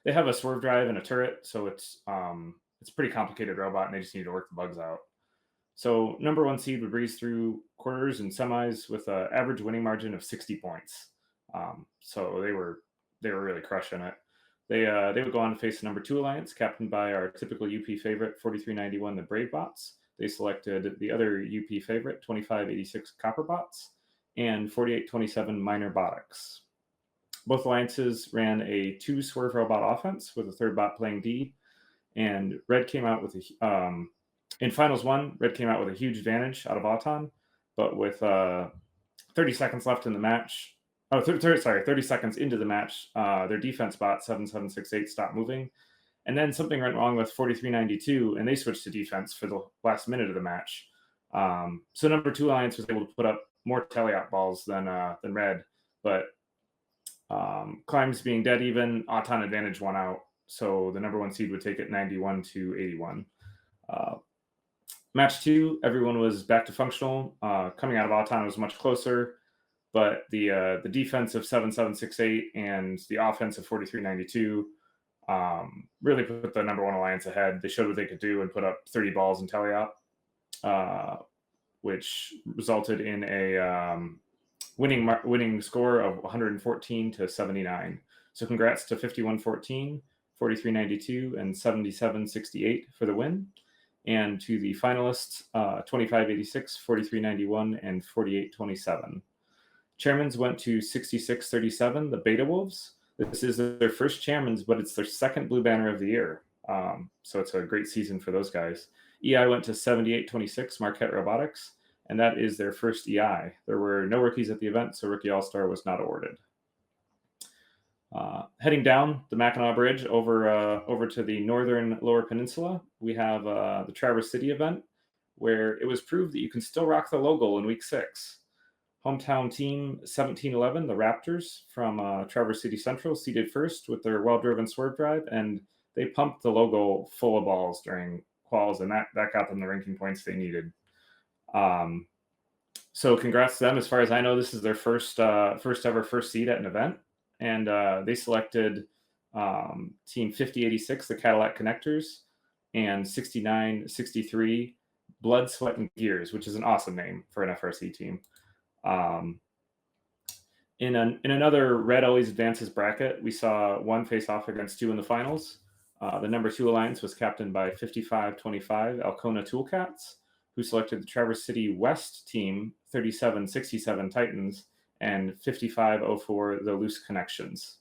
they have a swerve drive and a turret, so it's a pretty complicated robot, and they just need to work the bugs out. So number 1 seed would breeze through quarters and semis with an average winning margin of 60 points. So they were really crushing it. They would go on to face the number 2 alliance, captained by our typical UP favorite 4391, the Brave Bots. They selected the other UP favorite 2586 Copper Bots and 4827 Minor Botics. Both alliances ran a 2 swerve robot offense with a 3rd bot playing D, and Red came out with in Finals 1, Red came out with a huge advantage out of Auton, but with 30 seconds left in the match, 30 seconds into the match, their defense bot 7768 stopped moving, and then something went wrong with 4392, and they switched to defense for the last minute of the match. So number 2 alliance was able to put up more tally-out balls than Red, but climbs being dead even, Auton advantage won out, so the number 1 seed would take it 91-81. Match 2, everyone was back to functional. Coming out of Auton was much closer, but the defense of 7768 and the offense of 4392 really put the number one alliance ahead. They showed what they could do and put up 30 balls in teleop, which resulted in a winning score of 114-79. So congrats to 51-14, 43-92, and 77-68 for the win. And to the finalists, 25-86, 43-91, and 48-27. Chairman's went to 66-37, the Beta Wolves. This is their first chairman's, but it's their second Blue Banner of the year. So it's a great season for those guys. EI went to 78-26, Marquette Robotics, and that is their first EI. There were no rookies at the event, so Rookie All-Star was not awarded. Heading down the Mackinac Bridge over to the northern Lower Peninsula, we have the Traverse City event, where it was proved that you can still rock the logo in Week 6. Hometown team 1711, the Raptors from Traverse City Central, seeded first with their well-driven swerve drive, and they pumped the logo full of balls during quals, and that got them the ranking points they needed. So congrats to them. As far as I know, this is their first ever first seed at an event, and they selected team 5086, the Cadillac Connectors, and 6963, Blood, Sweat, and Gears, which is an awesome name for an FRC team. In another Red Always Advances bracket, we saw one face off against two in the finals. The number 2 alliance was captained by 5525 Alcona Toolcats, who selected the Traverse City West team 3767 Titans and 5504 the Loose Connections.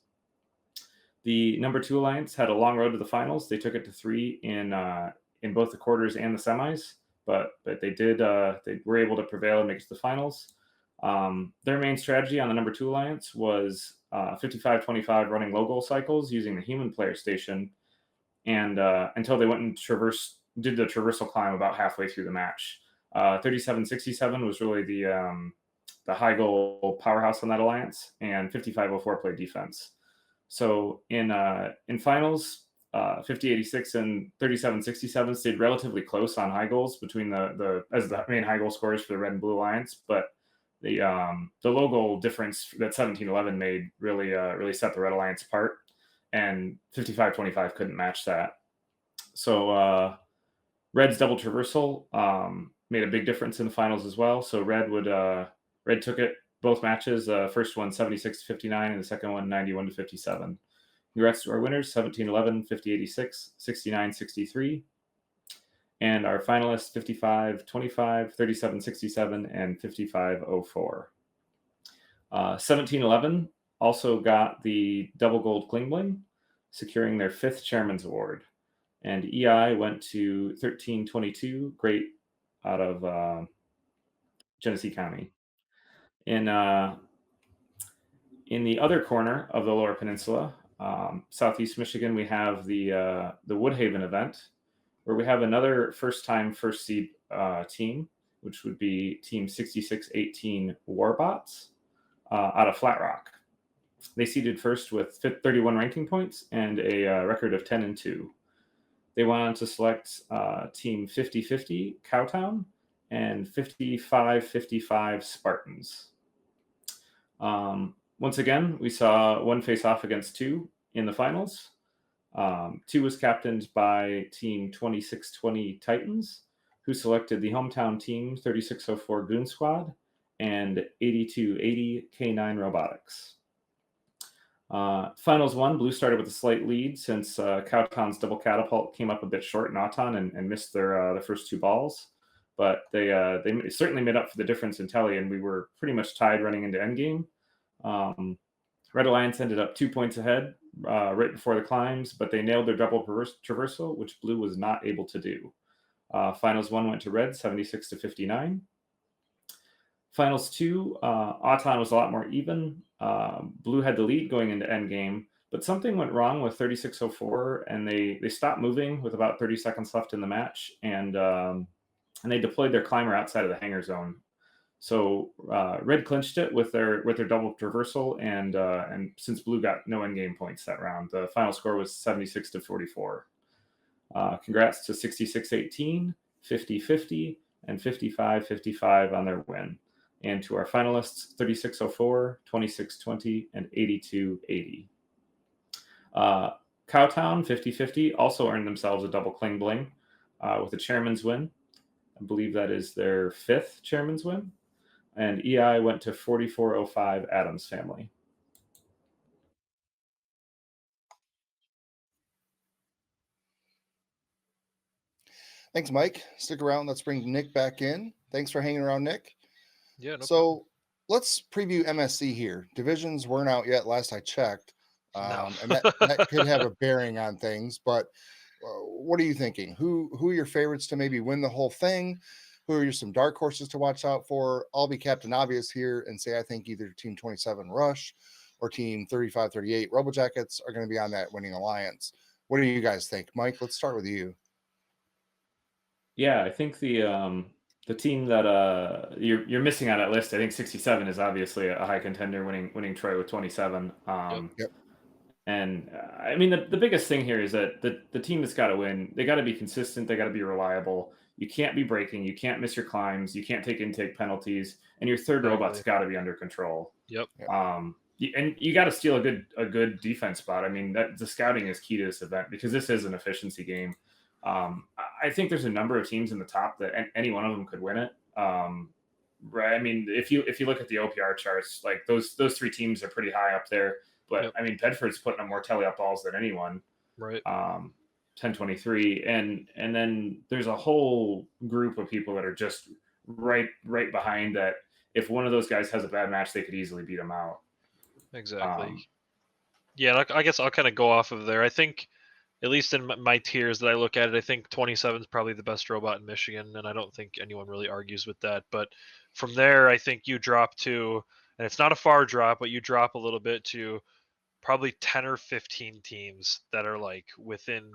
The number 2 alliance had a long road to the finals. They took it to 3 in both the quarters and the semis, but they were able to prevail and make it to the finals. Their main strategy on the number 2 alliance was 5525 running low goal cycles using the human player station, and until they went and did the traversal climb about halfway through the match. 3767 was really the high goal powerhouse on that alliance, and 5504 played defense. So in finals, 5086 and 3767 stayed relatively close on high goals between the main high goal scorers for the Red and Blue Alliance, but the low goal difference that 1711 made really set the Red Alliance apart, and 5525 couldn't match that. So Red's double traversal made a big difference in the finals as well. So Red took it both matches. First one 76-59, and the second one 91-57. Congrats to our winners: 1711, 5086, 6963. And our finalists: 5525, 3767, and 5504. 1711 also got the double gold Kling Bling, securing their 5th Chairman's Award. And EI went to 1322, great out of Genesee County. In the other corner of the Lower Peninsula, Southeast Michigan, we have the Woodhaven event, where we have another first-time first seed team, which would be Team 6618 Warbots out of Flat Rock. They seeded first with 31 ranking points and a record of 10-2. They went on to select Team 5050 Cowtown and 5555 Spartans. Once again, we saw one face off against 2 in the finals. 2 was captained by Team 2620 Titans, who selected the hometown team 3604 Goon Squad and 8280 K9 Robotics. Finals 1, Blue started with a slight lead since Cowtown's double catapult came up a bit short in Auton and missed their first 2 balls. But they certainly made up for the difference in tally, and we were pretty much tied running into endgame. Red Alliance ended up 2 points ahead right before the climbs, but they nailed their double traversal, which Blue was not able to do. Finals 1 went to Red, 76-59. Finals 2, Auton was a lot more even. Blue had the lead going into endgame, but something went wrong with 3604, and they stopped moving with about 30 seconds left in the match, and they deployed their climber outside of the hangar zone. So Red clinched it with their double traversal, and since Blue got no endgame points that round, the final score was 76-44. Congrats to 6618, 5050, and 5555 on their win. And to our finalists, 3604, 2620, and 8280. Cowtown 50-50 also earned themselves a double cling bling with a chairman's win. I believe that is their 5th chairman's win. And EI went to 4405 Adams Family. Thanks, Mike. Stick around. Let's bring Nick back in. Thanks for hanging around, Nick. Yeah, no So problem. let's preview MSC here. Divisions weren't out yet last I checked. No. And that could have a bearing on things. But what are you thinking? Who are your favorites to maybe win the whole thing? Who are some dark horses to watch out for? I'll be Captain Obvious here and say I think either Team 27 Rush or Team 35-38 Robojackets are going to be on that winning alliance. What do you guys think? Mike, let's start with you. Yeah, I think the team that you're missing on that list, I think 67 is obviously a high contender, winning Troy with 27. Yep. And I mean, the biggest thing here is that the team that's got to win, they got to be consistent, they got to be reliable. You can't be breaking, you can't miss your climbs, you can't take intake penalties, and your third robot's got to be under control. Yep. And you got to steal a good defense spot. I mean, the scouting is key to this event because this is an efficiency game. I think there's a number of teams in the top that any one of them could win it. Right. I mean, if you look at the OPR charts, like those 3 teams are pretty high up there. But Yep. I mean, Bedford's putting up more telly-up balls than anyone. Right. 10-23, and then there's a whole group of people that are just right behind that. If one of those guys has a bad match, they could easily beat them out. Exactly. Yeah, I guess I'll kind of go off of there. I think, at least in my tiers that I look at it, I think 27 is probably the best robot in Michigan, and I don't think anyone really argues with that. But from there, I think you drop to, and it's not a far drop, but you drop a little bit to probably 10 or 15 teams that are like within,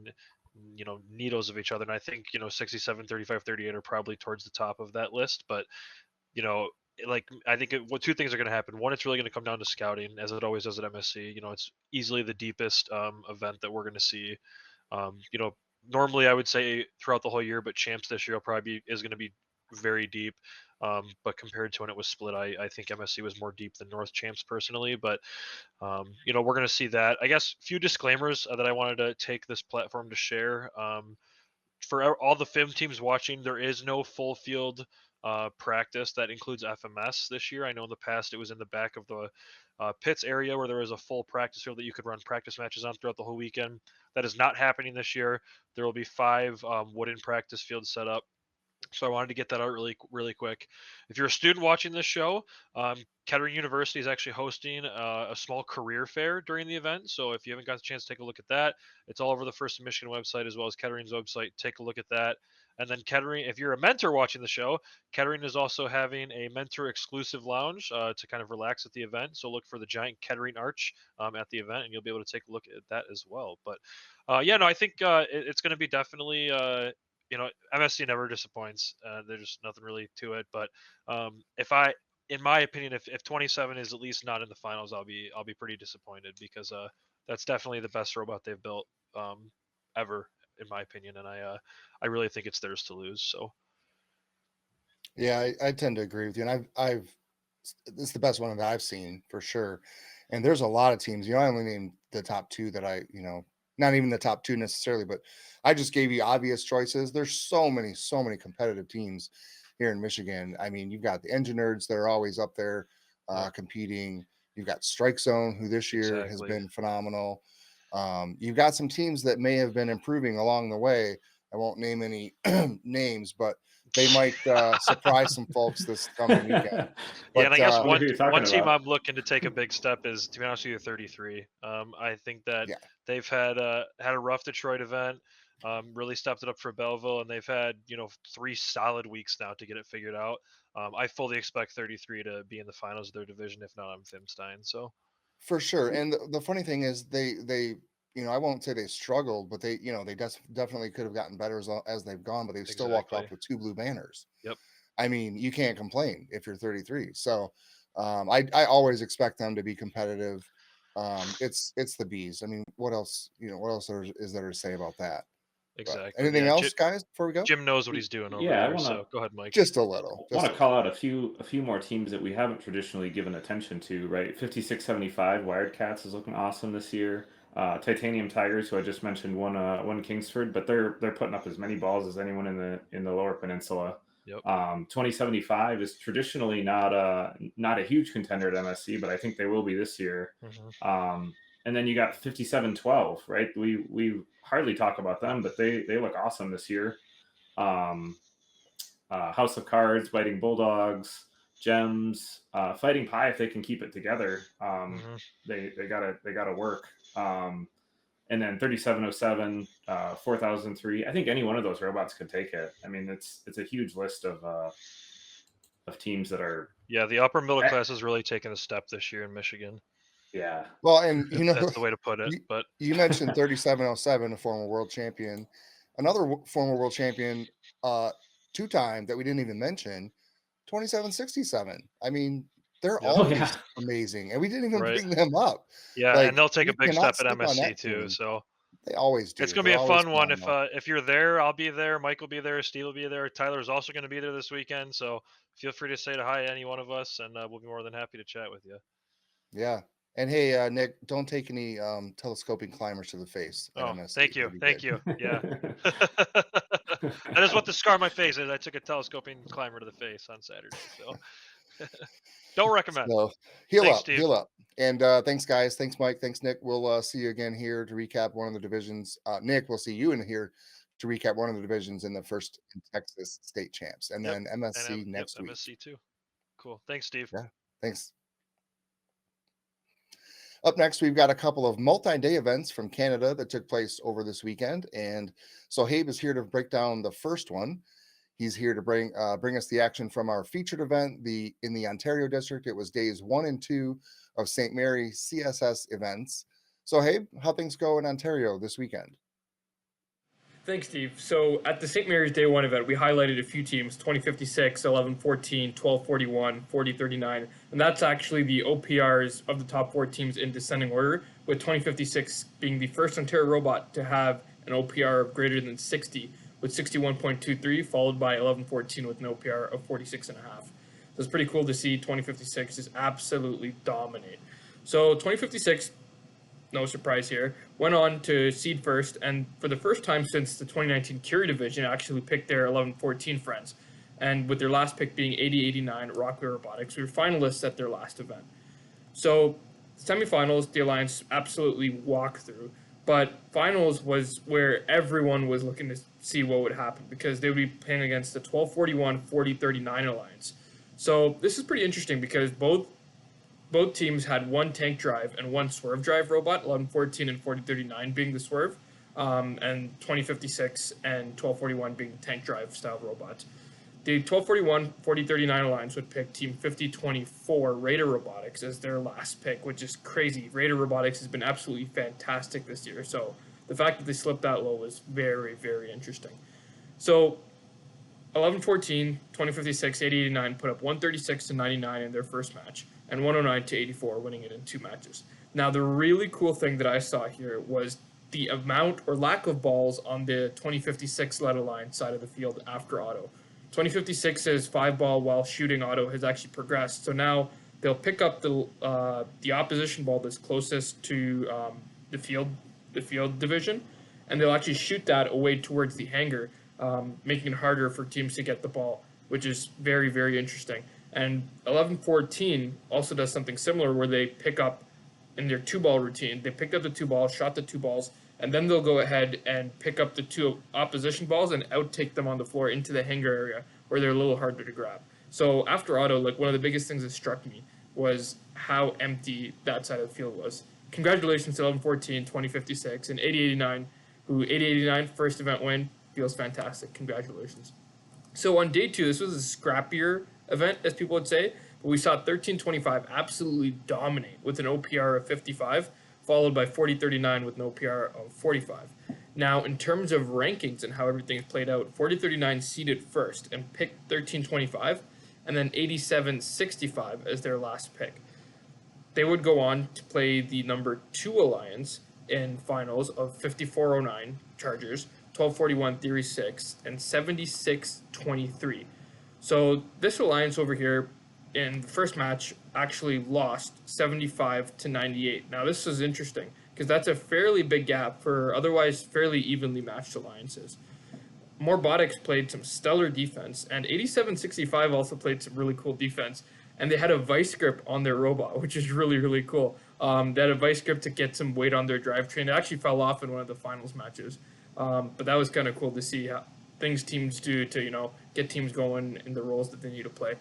needles of each other. And I think, 67, 35, 38 are probably towards the top of that list. But, like I think 2 things are going to happen. One, it's really going to come down to scouting, as it always does at MSC. It's easily the deepest event that we're going to see. Normally I would say throughout the whole year, but champs this year is going to be very deep. But compared to when it was split, I think MSC was more deep than North champs personally. But we're going to see that. I guess a few disclaimers that I wanted to take this platform to share. For all the FIM teams watching, there is no full field practice that includes FMS this year. I know in the past it was in the back of the pits area where there was a full practice field that you could run practice matches on throughout the whole weekend. That is not happening this year. There will be 5 wooden practice fields set up. So I wanted to get that out really quick. If you're a student watching this show, Kettering University is actually hosting a small career fair during the event. So if you haven't got the chance to take a look at that, it's all over the First Michigan website as well as Kettering's website. Take a look at that. And then Kettering, if you're a mentor watching the show, Kettering is also having a mentor exclusive lounge to kind of relax at the event. So look for the giant Kettering arch at the event, and you'll be able to take a look at that as well. But I think it's going to be definitely. MSC never disappoints. There's just nothing really to it. But in my opinion, if 27 is at least not in the finals, I'll be pretty disappointed because that's definitely the best robot they've built ever, in my opinion, and I really think it's theirs to lose. So. Yeah, I tend to agree with you, and it's the best one that I've seen for sure. And there's a lot of teams. I only named the top 2 that not even the top 2 necessarily, but I just gave you obvious choices. There's so many competitive teams here in Michigan. I mean, you've got the engine nerds that are always up there competing. You've got Strike Zone, who this year has been phenomenal. You've got some teams that may have been improving along the way. I won't name any names, but they might surprise some folks this coming weekend. But, and I guess one team about. I'm looking to take a big step is, to be honest with you, 33. I think that they've had a rough Detroit event, really stepped it up for Belleville, and they've had 3 solid weeks now to get it figured out. I fully expect 33 to be in the finals of their division, if not on Fimstein. So for sure. And the funny thing is they I won't say they struggled, but they definitely could have gotten better as they've gone, but they've still walked off with 2 blue banners. Yep. I mean, you can't complain if you're 33. So I always expect them to be competitive. It's the bees. I mean, what else is there to say about that? Exactly. But anything else, guys, before we go? Jim knows what he's doing over there. So go ahead, Mike. Just a little. I want to call out a few more teams that we haven't traditionally given attention to, right? 5675 Wired Cats is looking awesome this year. Titanium Tigers, who I just mentioned, won Kingsford, but they're putting up as many balls as anyone in the Lower Peninsula. Yep. 2075 is traditionally not a huge contender at MSC, but I think they will be this year. Mhm. And then you got 5712, right? We hardly talk about them, but they look awesome this year. House of Cards, Biting Bulldogs, Gems, Fighting Pie, if they can keep it together, Mhm. they gotta work. And then 3707, 4003. I think any one of those robots could take it. I mean, it's a huge list of teams that are. Yeah, the upper middle class has really taken a step this year in Michigan. Yeah. Well, and That's the way to put it. you, But you mentioned 3707, a former world champion, another former world champion, 2-time that we didn't even mention, 2767. I mean, they're Yep. always yeah. amazing, and we didn't even Right. bring them up. yeah, Like, and they'll take you a big cannot step at sleep on MSC that too. team. So They always do. it's gonna be They're a always fun one. phenomenal. If you're there, I'll be there. Mike will be there. Steve will be there. Tyler's also going to be there this weekend. So feel free to say hi to any one of us, and we'll be more than happy to chat with you. Yeah. And hey, Nick, don't take any telescoping climbers to the face at Oh, MSC. thank you, That'd be thank good. you. Yeah, that is what the scar on my face is. I took a telescoping climber to the face on Saturday. So don't recommend. So heal Thanks, up, Steve. heal up. And thanks, guys. Thanks, Mike. Thanks, Nick. We'll see you again here to recap one of the divisions. Nick, we'll see you in here to recap one of the divisions in the first Texas state champs, and Yep. then MSC next week. MSC too. Cool. Thanks, Steve. Yeah. Thanks. Up next, we've got a couple of multi-day events from Canada that took place over this weekend. And so Habe is here to break down the first one. He's here to bring us the action from our featured event, in the Ontario district. It was days 1 and 2 of St. Mary CSS events. So Habe, how things go in Ontario this weekend? Thanks, Steve. So at the St. Mary's Day 1 event, we highlighted a few teams, 2056, 1114, 1241, 4039, and that's actually the OPRs of the top 4 teams in descending order, with 2056 being the first Ontario robot to have an OPR of greater than 60, with 61.23, followed by 1114 with an OPR of 46.5. So it's pretty cool to see 2056 just absolutely dominate. So 2056, no surprise here, went on to seed first, and for the first time since the 2019 Curie division, actually picked their 11-14 friends. And with their last pick being 8089 Rockway Robotics, we were finalists at their last event. So semifinals, the Alliance absolutely walked through, but finals was where everyone was looking to see what would happen, because they would be playing against the 1241-4039 Alliance. So this is pretty interesting because both teams had one tank drive and one swerve drive robot, 1114 and 4039 being the swerve, and 2056 and 1241 being the tank drive style robots. The 1241-4039 Alliance would pick Team 5024 Raider Robotics as their last pick, which is crazy. Raider Robotics has been absolutely fantastic this year, so the fact that they slipped that low was very, very interesting. So 1114, 2056, 8089 put up 136 to 99 in their first match, and 109 to 84, winning it in 2 matches. Now, the really cool thing that I saw here was the amount or lack of balls on the 2056 led Alliance side of the field after auto. 2056's 5-ball while shooting auto has actually progressed, so now they'll pick up the opposition ball that's closest to the field division, and they'll actually shoot that away towards the hangar, making it harder for teams to get the ball, which is very, very interesting. And 1114 also does something similar where they pick up in their 2-ball routine. They picked up the 2 balls, shot the 2 balls, and then they'll go ahead and pick up the 2 opposition balls and outtake them on the floor into the hangar area where they're a little harder to grab. So after auto, like, one of the biggest things that struck me was how empty that side of the field was. Congratulations to 1114, 2056, and 8089, who 8089 first event win, feels fantastic. Congratulations. So on day 2, this was a scrappier event, as people would say, but we saw 1325 absolutely dominate with an OPR of 55, followed by 4039 with an OPR of 45. Now, in terms of rankings and how everything played out, 4039 seeded first and picked 1325, and then 8765 as their last pick. They would go on to play the number 2 Alliance in finals of 5409 Chargers, 1241 Theory 6, and 7623. So this Alliance over here in the first match actually lost 75 to 98. Now this is interesting because that's a fairly big gap for otherwise fairly evenly matched alliances. Robotics played some stellar defense, and 8765 also played some really cool defense. And they had a vice grip on their robot, which is really, really cool. They had a vice grip to get some weight on their drivetrain. It actually fell off in one of the finals matches. But that was kind of cool to see how things teams do to, get teams going in the roles that they need to play.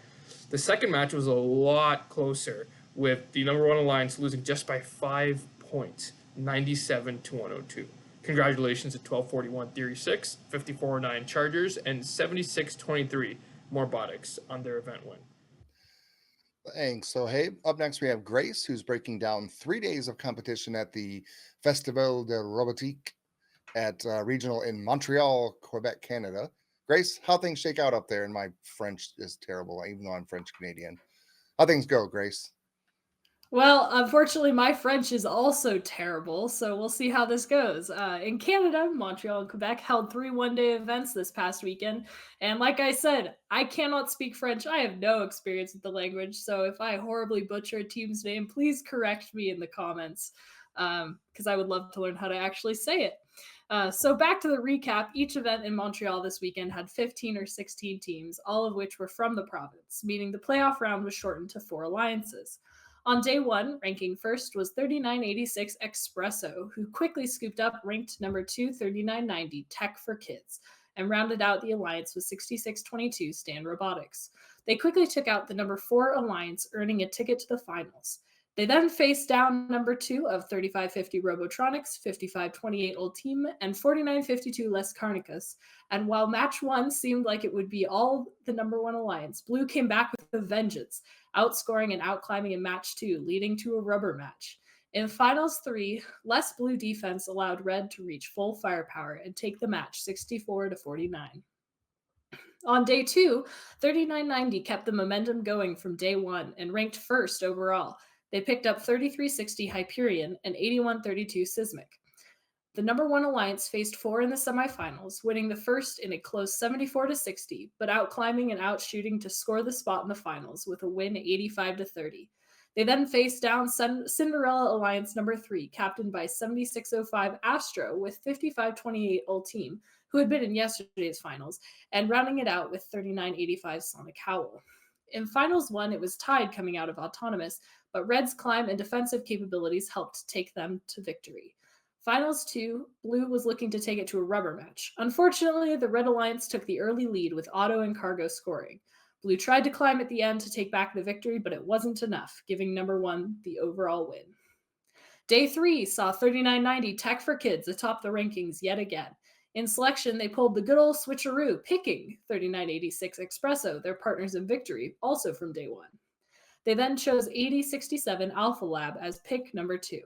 The second match was a lot closer, with the number one alliance losing just by 5 points, 97-102. Congratulations to 1241 Theory 6, 5409 Chargers, and 7623 Robotics on their event win. Thanks. So, hey, up next we have Grace, who's breaking down 3 days of competition at the Festival de Robotique at regional in Montreal, Quebec, Canada. Grace, how things shake out up there? And my French is terrible, even though I'm French Canadian. How things go, Grace? Well, unfortunately, my French is also terrible, so we'll see how this goes. In Canada, Montreal and Quebec held 3 one-day events this past weekend, and like I said, I cannot speak French. I have no experience with the language, so if I horribly butcher a team's name, please correct me in the comments, because I would love to learn how to actually say it. So back to the recap, each event in Montreal this weekend had 15 or 16 teams, all of which were from the province, meaning the playoff round was shortened to 4 alliances. On day 1, ranking first was 3986 Espresso, who quickly scooped up ranked number 2 3990 Tech for Kids, and rounded out the alliance with 6622 Stand Robotics. They quickly took out the number 4 alliance, earning a ticket to the finals. They then faced down number 2 of 3550 Robotronics, 5528 Ultime, and 4952 Les Carnicus. And while match 1 seemed like it would be all the number 1 alliance, Blue came back with a vengeance, outscoring and outclimbing in match 2, leading to a rubber match. In finals 3, less Blue defense allowed Red to reach full firepower and take the match 64-49. On day 2, 3990 kept the momentum going from day 1 and ranked first overall. They picked up 3360 Hyperion and 8132 Sismic. The number 1 alliance faced 4 in the semifinals, winning the first in a close 74-60, but outclimbing and outshooting to score the spot in the finals with a win 85-30. They then faced down Cinderella Alliance number 3, captained by 7605 Astro with 5528 Ultime, who had been in yesterday's finals, and rounding it out with 3985 Sonic Howl. In Finals 1, it was tied coming out of Autonomous, but Red's climb and defensive capabilities helped take them to victory. Finals 2, Blue was looking to take it to a rubber match. Unfortunately, the Red Alliance took the early lead with Auto and Cargo scoring. Blue tried to climb at the end to take back the victory, but it wasn't enough, giving number 1 the overall win. Day 3 saw 3990 Tech for Kids atop the rankings yet again. In selection, they pulled the good old switcheroo, picking 3986 Espresso, their partners in victory, also from day 1. They then chose 8067 Alpha Lab as pick number 2.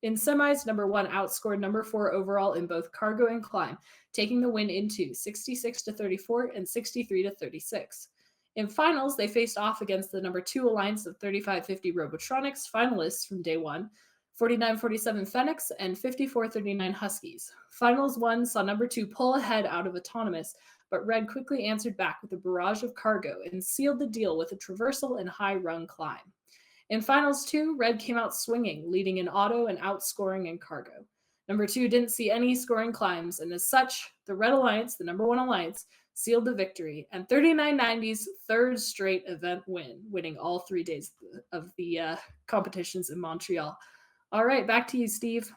In semis, number 1 outscored number 4 overall in both Cargo and Climb, taking the win into 66-34 and 63-36. In finals, they faced off against the number 2 alliance of 3550 Robotronics finalists from day 1, 4947 Phoenix, and 5439 Huskies. Finals 1 saw number 2 pull ahead out of Autonomous, but Red quickly answered back with a barrage of Cargo and sealed the deal with a traversal and high-run climb. In Finals 2, Red came out swinging, leading in Auto and outscoring in Cargo. Number 2 didn't see any scoring climbs, and as such, the Red Alliance, the number 1 alliance, sealed the victory, and 3990's third straight event win, winning all 3 days of the competitions in Montreal. All right, back to you, Steve.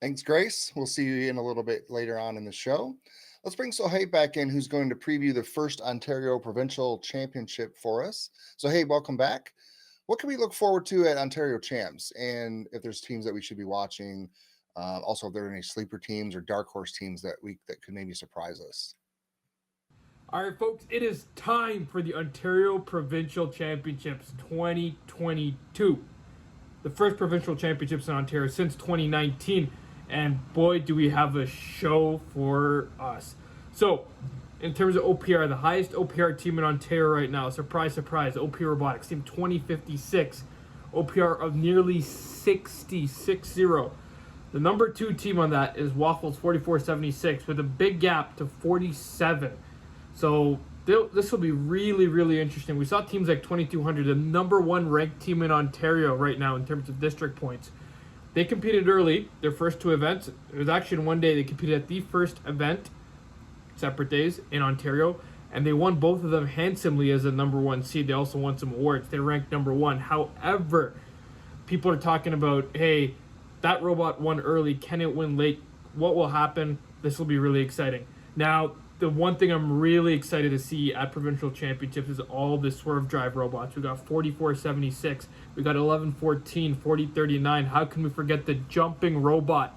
Thanks, Grace. We'll see you in a little bit later on in the show. Let's bring Sohaib back in, who's going to preview the first Ontario Provincial Championship for us. Sohaib, welcome back. What can we look forward to at Ontario Champs? And if there's teams that we should be watching, also if there are any sleeper teams or dark horse teams that could maybe surprise us. All right, folks, it is time for the Ontario Provincial Championships 2022. The first provincial championships in Ontario since 2019. And boy, do we have a show for us. So, in terms of OPR, the highest OPR team in Ontario right now, surprise, surprise, OP Robotics, team 2056, OPR of nearly 60. The number 2 team on that is Waffles 4476 with a big gap to 47. So, this will be really, really interesting. We saw teams like 2200, the number one ranked team in Ontario right now in terms of district points. They competed early, their first two events. It was actually in one day. They competed at the first event, separate days, in Ontario, and they won both of them handsomely as a number one seed. They also won some awards. They ranked number one. However, people are talking about, hey, that robot won early. Can it win late? What will happen? This will be really exciting. Now, the one thing I'm really excited to see at provincial championships is all the swerve drive robots. We got 4476, we got 1114, 4039. How can we forget the jumping robot,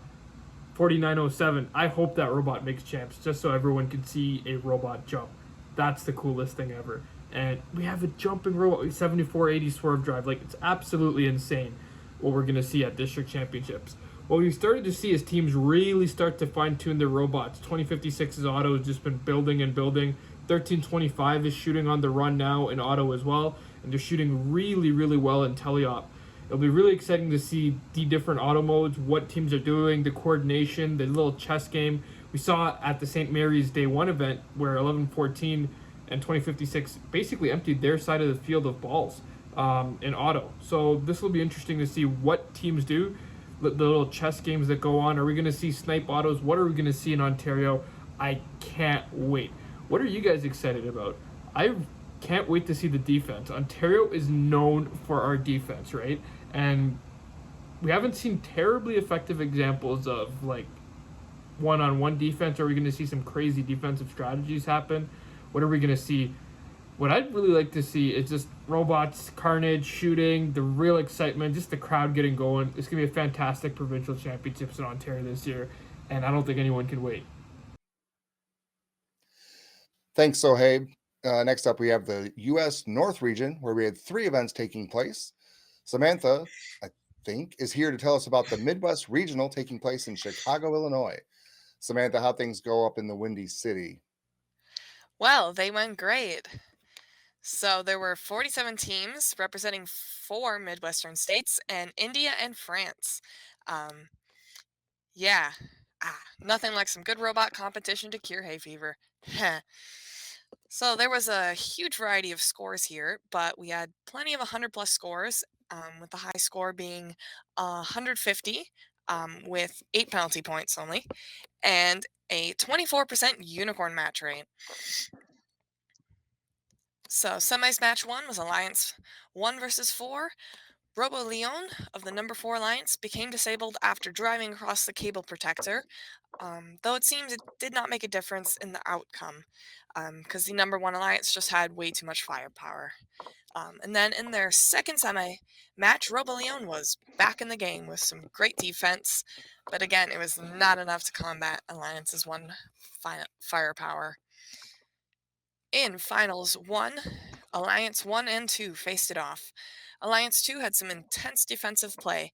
4907? I hope that robot makes champs just so everyone can see a robot jump. That's the coolest thing ever. And we have a jumping robot with 7480 swerve drive. Like, it's absolutely insane what we're going to see at district championships. What we started to see is teams really start to fine-tune their robots. 2056's auto has just been building and building. 1325 is shooting on the run now in auto as well, and they're shooting really, really well in teleop. It'll be really exciting to see the different auto modes, what teams are doing, the coordination, the little chess game. We saw at the St. Mary's Day 1 event where 1114 and 2056 basically emptied their side of the field of balls in auto. So this will be interesting to see what teams do. The little chess games that go on. Are we going to see snipe autos? What are we going to see in Ontario? I can't wait. What are you guys excited about? I can't wait to see the defense. Ontario is known for our defense, right? And we haven't seen terribly effective examples of like one-on-one defense. Are we going to see some crazy defensive strategies happen? What are we going to see? What I'd really like to see is just robots, carnage, shooting, the real excitement, just the crowd getting going. It's going to be a fantastic provincial championships in Ontario this year, and I don't think anyone can wait. Thanks, Sohaib. Next up, we have the U.S. North region, where we had 3 events taking place. Samantha, I think, is here to tell us about the Midwest Regional taking place in Chicago, Illinois. Samantha, how things go up in the Windy City? Well, they went great. So there were 47 teams representing 4 Midwestern states and India and France. Um, yeah, nothing like some good robot competition to cure hay fever. So there was a huge variety of scores here, but we had plenty of 100 plus scores, with the high score being 150, with 8 penalty points only, and a 24% unicorn match rate. So semis match 1 was Alliance 1 versus 4. Robo Leon of the number 4 Alliance became disabled after driving across the cable protector, though it seems it did not make a difference in the outcome, because the number 1 Alliance just had way too much firepower. And then in their second semi match, Robo Leon was back in the game with some great defense, but again, it was not enough to combat Alliance's 1 firepower. In Finals 1, Alliance 1 and 2 faced it off. Alliance 2 had some intense defensive play.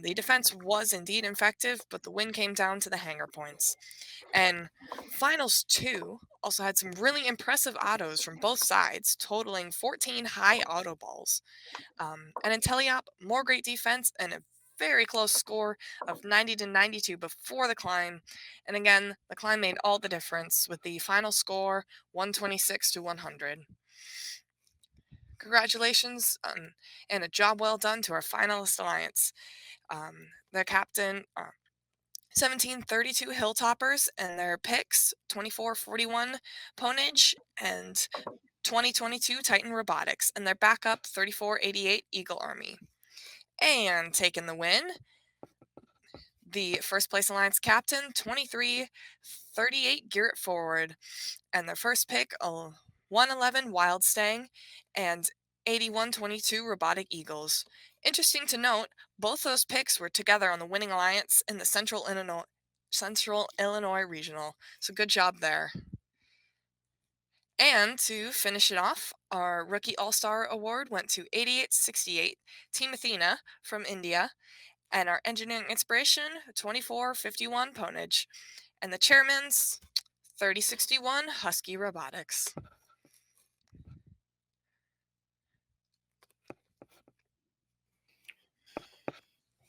The defense was indeed effective, but the win came down to the hanger points. And Finals 2 also had some really impressive autos from both sides, totaling 14 high auto balls. And in Teleop, more great defense and a very close score of 90 to 92 before the climb. And again, the climb made all the difference with the final score 126 to 100. Congratulations and a job well done to our finalist alliance. Their captain, 1732 Hilltoppers, and their picks 2441 Ponage and 2022 Titan Robotics, and their backup 3488 Eagle Army. And taking the win, the first place alliance captain 2338 Garrett Forward, and their first pick 111 Wild Stang and 8122 Robotic Eagles. Interesting to note, both those picks were together on the winning alliance in the Central Illinois Regional. So good job there. And to finish it off, our Rookie All-Star Award went to 8868 Team Athena from India, and our Engineering Inspiration 2451 Ponage, and the Chairman's 3061 Husky Robotics.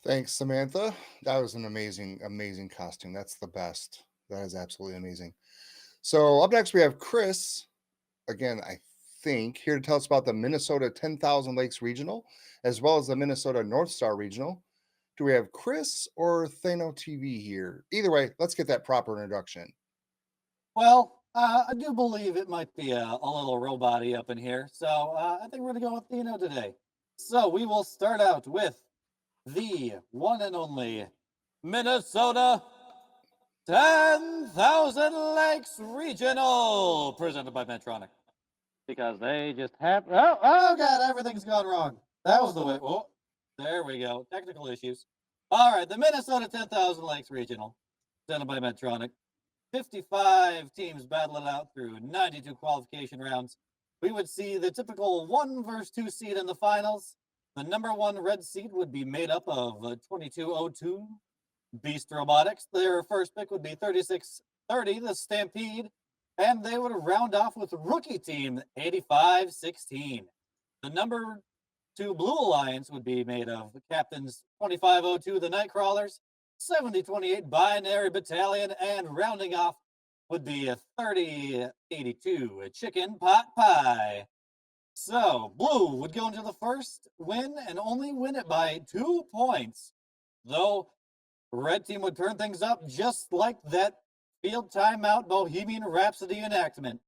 Thanks, Samantha. That was an amazing, amazing costume. That's the best. That is absolutely amazing. So up next, we have Chris again, I think, here to tell us about the Minnesota 10,000 Lakes Regional, as well as the Minnesota North Star Regional. Do we have Chris or Thano TV here? Either way, let's get that proper introduction. Well, I do believe it might be a little robot-y up in here, so I think we're going to go with Thano today. So we will start out with the one and only Minnesota 10,000 Lakes Regional, presented by Medtronic. Because they just have, oh God, everything's gone wrong. That was the way, oh, there we go, technical issues. All right, the Minnesota 10,000 Lakes Regional, presented by Medtronic. 55 teams battle it out through 92 qualification rounds. We would see the typical 1 versus 2 seed in the finals. The number 1 red seed would be made up of 2202 Beast Robotics. Their first pick would be 3630, the Stampede. And they would round off with rookie team 8516. The number 2 Blue Alliance would be made of the captains 2502, the Nightcrawlers, 7028 Binary Battalion, and rounding off would be a 3082 a Chicken Pot Pie. So Blue would go into the first win and only win it by 2 points, though Red team would turn things up just like that field timeout Bohemian Rhapsody enactment.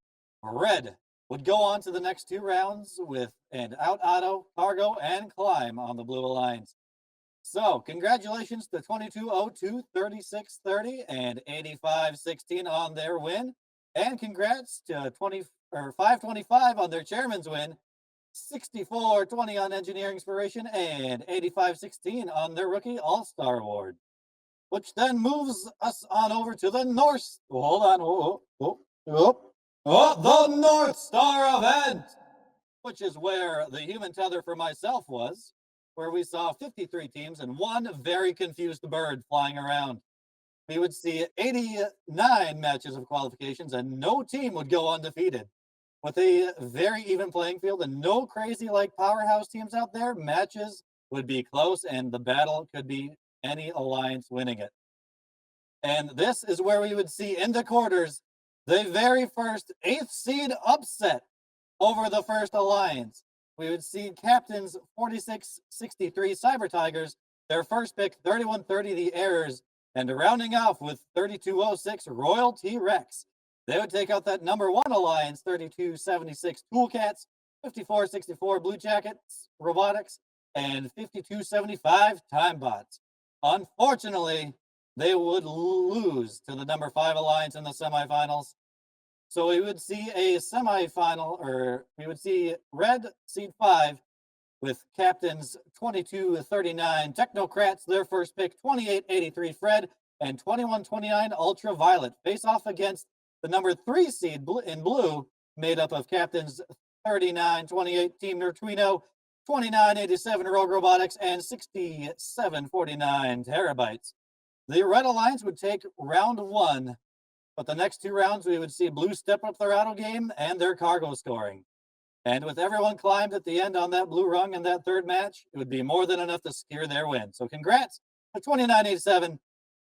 Red would go on to the next 2 rounds with an out auto, cargo, and climb on the Blue Alliance. So congratulations to 2202, 3630, and 8516 on their win. And congrats to 525 on their chairman's win, 6420 on Engineering Inspiration, and 8516 on their Rookie All-Star Award. Which then moves us on over to the North. Hold on. The North Star event, which is where the human tether for myself was, where we saw 53 teams and 1 very confused bird flying around. We would see 89 matches of qualifications and no team would go undefeated. With a very even playing field and no crazy like powerhouse teams out there, matches would be close and the battle could be any alliance winning it. And this is where we would see in the quarters the very first 8th seed upset over the first alliance. We would see captains 4663 Cyber Tigers, their first pick 3130 the Errors, and rounding off with 3206 Royal T-Rex. They would take out that number 1 alliance 3276 Toolcats, 5464 Blue Jackets Robotics, and 5275 Time Bots. Unfortunately, they would lose to the number 5 alliance in the semifinals. So we would see a semifinal, or we would see Red Seed 5 with captains 2239 Technocrats, their first pick 2883 Fred, and 2129 Ultraviolet face off against the number 3 seed in blue, made up of captains 3928 Team Neutrino, 2987 Rogue Robotics, and 6749 Terabytes. The Red Alliance would take round 1, but the next 2 rounds we would see Blue step up their auto game and their cargo scoring. And with everyone climbed at the end on that blue rung in that 3rd match, it would be more than enough to secure their win. So congrats to 2987,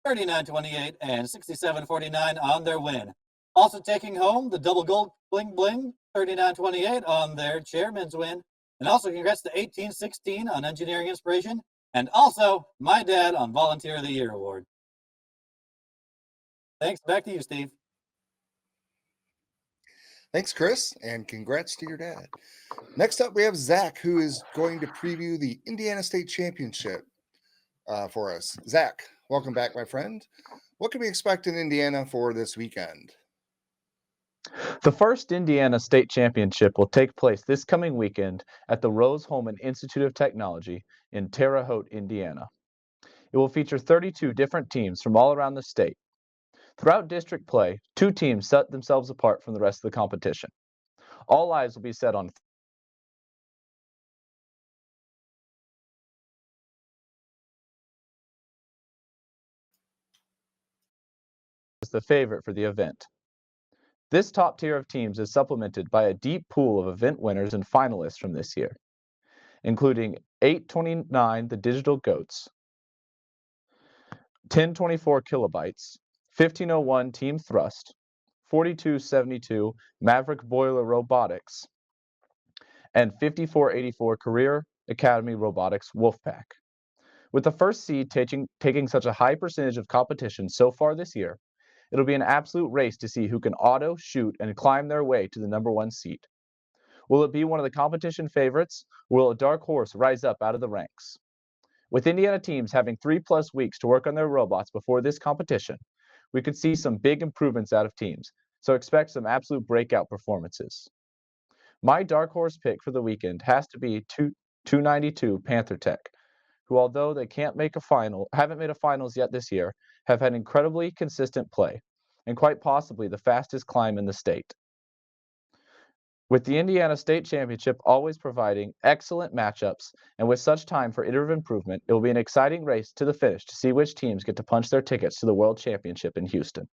3928, and 6749 on their win. Also taking home the double gold bling bling, 3928 on their chairman's win. And also congrats to 1816 on Engineering Inspiration. And also my dad on Volunteer of the Year Award. Thanks. Back to you, Steve. Thanks, Chris, and congrats to your dad. Next up, we have Zach, who is going to preview the Indiana State Championship for us. Zach, welcome back, my friend. What can we expect in Indiana for this weekend? The first Indiana State Championship will take place this coming weekend at the Rose-Hulman Institute of Technology in Terre Haute, Indiana. It will feature 32 different teams from all around the state. Throughout district play, 2 teams set themselves apart from the rest of the competition. All eyes will be set on as the favorite for the event. This top tier of teams is supplemented by a deep pool of event winners and finalists from this year, including 829 the Digital Goats, 1024 Kilobytes, 1501 Team Thrust, 4272 Maverick Boiler Robotics, and 5484 Career Academy Robotics Wolfpack. With the first seed taking such a high percentage of competition so far this year, it'll be an absolute race to see who can auto, shoot, and climb their way to the number 1 seed. Will it be one of the competition favorites, or will a dark horse rise up out of the ranks? With Indiana teams having 3+ weeks to work on their robots before this competition, we could see some big improvements out of teams, so expect some absolute breakout performances. My dark horse pick for the weekend has to be 292 Panther Tech, who, although they haven't made a finals yet this year, have had incredibly consistent play, and quite possibly the fastest climb in the state. With the Indiana State Championship always providing excellent matchups, and with such time for iterative improvement, it will be an exciting race to the finish to see which teams get to punch their tickets to the World Championship in Houston.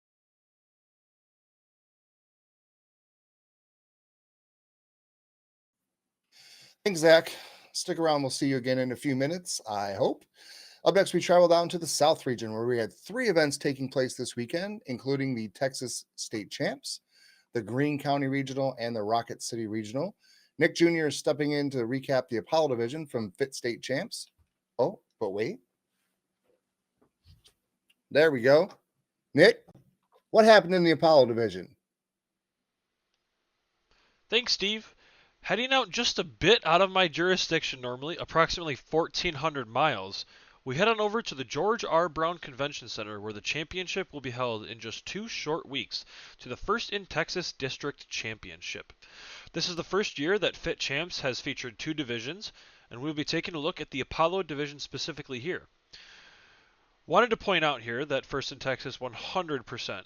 Thanks, Zach. Stick around. We'll see you again in a few minutes, I hope. Up next, we travel down to the South region, where we had 3 events taking place this weekend, including the Texas State Champs, the Greene County Regional, and the Rocket City Regional. Nick Jr. is stepping in to recap the Apollo Division from Fit State Champs. Oh, but wait. There we go. Nick, what happened in the Apollo Division? Thanks, Steve. Heading out just a bit out of my jurisdiction normally, approximately 1,400 miles, we head on over to the George R. Brown Convention Center, where the championship will be held in just 2 short weeks, to the First in Texas District Championship. This is the first year that Fit Champs has featured 2 divisions, and we'll be taking a look at the Apollo division specifically here. Wanted to point out here that First in Texas 100%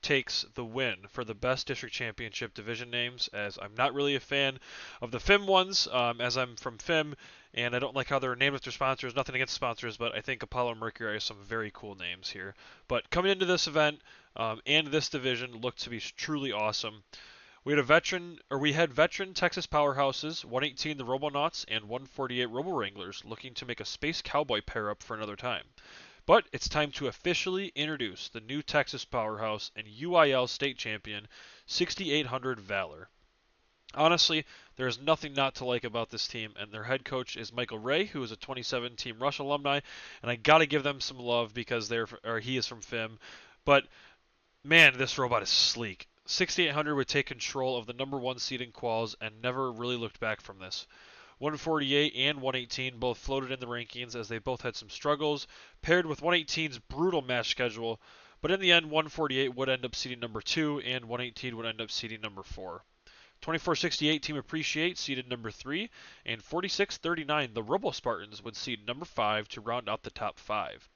takes the win for the best district championship division names, as I'm not really a fan of the FIM ones, as I'm from FIM, and I don't like how they're named with their sponsors. Nothing against sponsors, but I think Apollo and Mercury has some very cool names here. But coming into this event and this division looked to be truly awesome. We had veteran Texas powerhouses, 118 the Robonauts and 148 Robo Wranglers, looking to make a Space Cowboy pair up for another time. But it's time to officially introduce the new Texas powerhouse and UIL state champion, 6800 Valor. Honestly, there is nothing not to like about this team, and their head coach is Michael Ray, who is a 27 Team Rush alumni, and I gotta give them some love because he is from FIM. But man, this robot is sleek. 6800 would take control of the number 1 seed in quals and never really looked back from this. 148 and 118 both floated in the rankings as they both had some struggles, paired with 118's brutal match schedule, but in the end 148 would end up seeding number 2 and 118 would end up seeding number 4. 2468 Team Appreciate seeded number 3, and 4639 the Robo Spartans would seed number 5 to round out the top 5.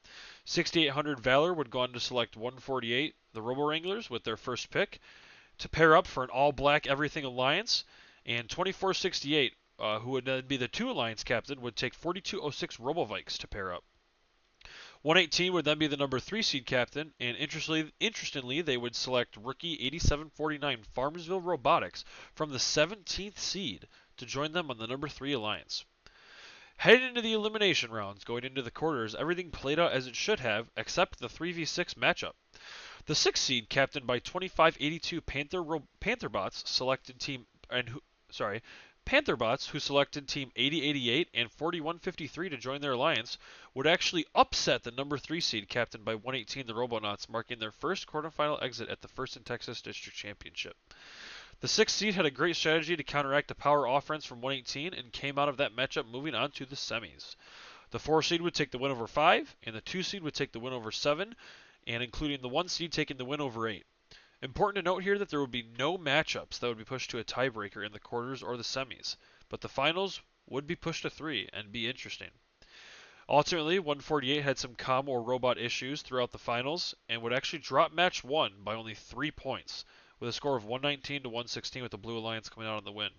6800 Valor would go on to select 148 the Robo Wranglers with their first pick to pair up for an all-black everything alliance, and 2468 who would then be the 2 alliance captain, would take 4206 Robovikes to pair up. 118 would then be the number 3 seed captain, and interestingly, they would select rookie 8749 Farmersville Robotics from the 17th seed to join them on the number 3 alliance. Heading into the elimination rounds, going into the quarters, everything played out as it should have, except the 3v6 matchup. The 6th seed, captained by 2582 Pantherbots, Pantherbots, who selected Team 8088 and 4153 to join their alliance, would actually upset the number 3 seed, captained by 118 the Robonauts, marking their first quarterfinal exit at the First in Texas District Championship. The 6th seed had a great strategy to counteract the power offense from 118 and came out of that matchup moving on to the semis. The 4 seed would take the win over 5, and the 2 seed would take the win over 7, and including the 1 seed taking the win over 8. Important to note here that there would be no matchups that would be pushed to a tiebreaker in the quarters or the semis, but the finals would be pushed to 3 and be interesting. Ultimately, 148 had some comm or robot issues throughout the finals and would actually drop match 1 by only 3 points, with a score of 119 to 116 with the Blue Alliance coming out on the win.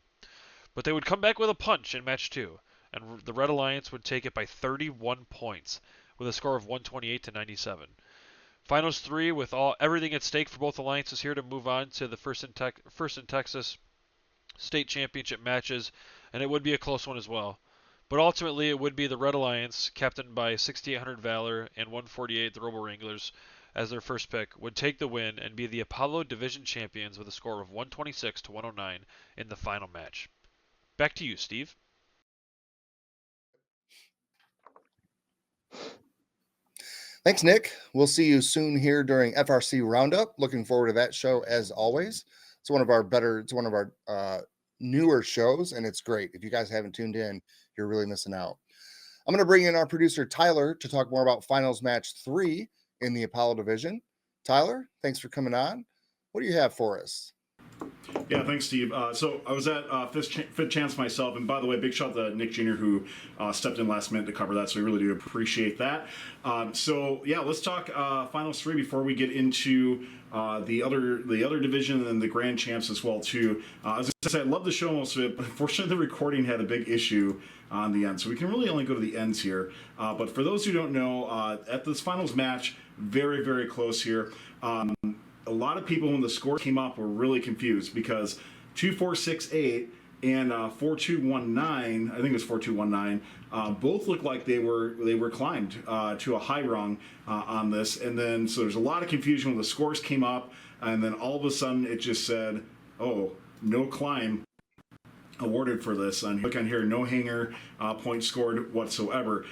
But they would come back with a punch in match 2, and the Red Alliance would take it by 31 points, with a score of 128 to 97. Finals 3 with everything at stake for both alliances here to move on to the First in Texas State Championship matches, and it would be a close one as well. But ultimately, it would be the Red Alliance, captained by 6800 Valor and 148 the Robo Wranglers, as their first pick, would take the win and be the Apollo Division champions with a score of 126 to 109 in the final match. Back to you, Steve. Thanks, Nick. We'll see you soon here during FRC Roundup. Looking forward to that show as always. It's one of our newer shows, and it's great. If you guys haven't tuned in, you're really missing out. I'm going to bring in our producer, Tyler, to talk more about Finals Match 3 in the Apollo Division. Tyler, thanks for coming on. What do you have for us? Yeah, thanks, Steve. So I was at Fifth Chance myself, and by the way, big shout out to Nick Jr. who stepped in last minute to cover that, so we really do appreciate that. So yeah, let's talk Finals 3 before we get into the other division and then the Grand Champs as well too. As I said, I love the show most of it, but unfortunately the recording had a big issue on the end, so we can really only go to the ends here. But for those who don't know, at this Finals match, very, very close here. A lot of people, when the score came up, were really confused because 2468 and 4219, I think it was 4219, both looked like they were climbed to a high rung on this, and then so there's a lot of confusion when the scores came up, and then all of a sudden it just said, "Oh, no climb awarded for this." And look on here, no hanger points scored whatsoever.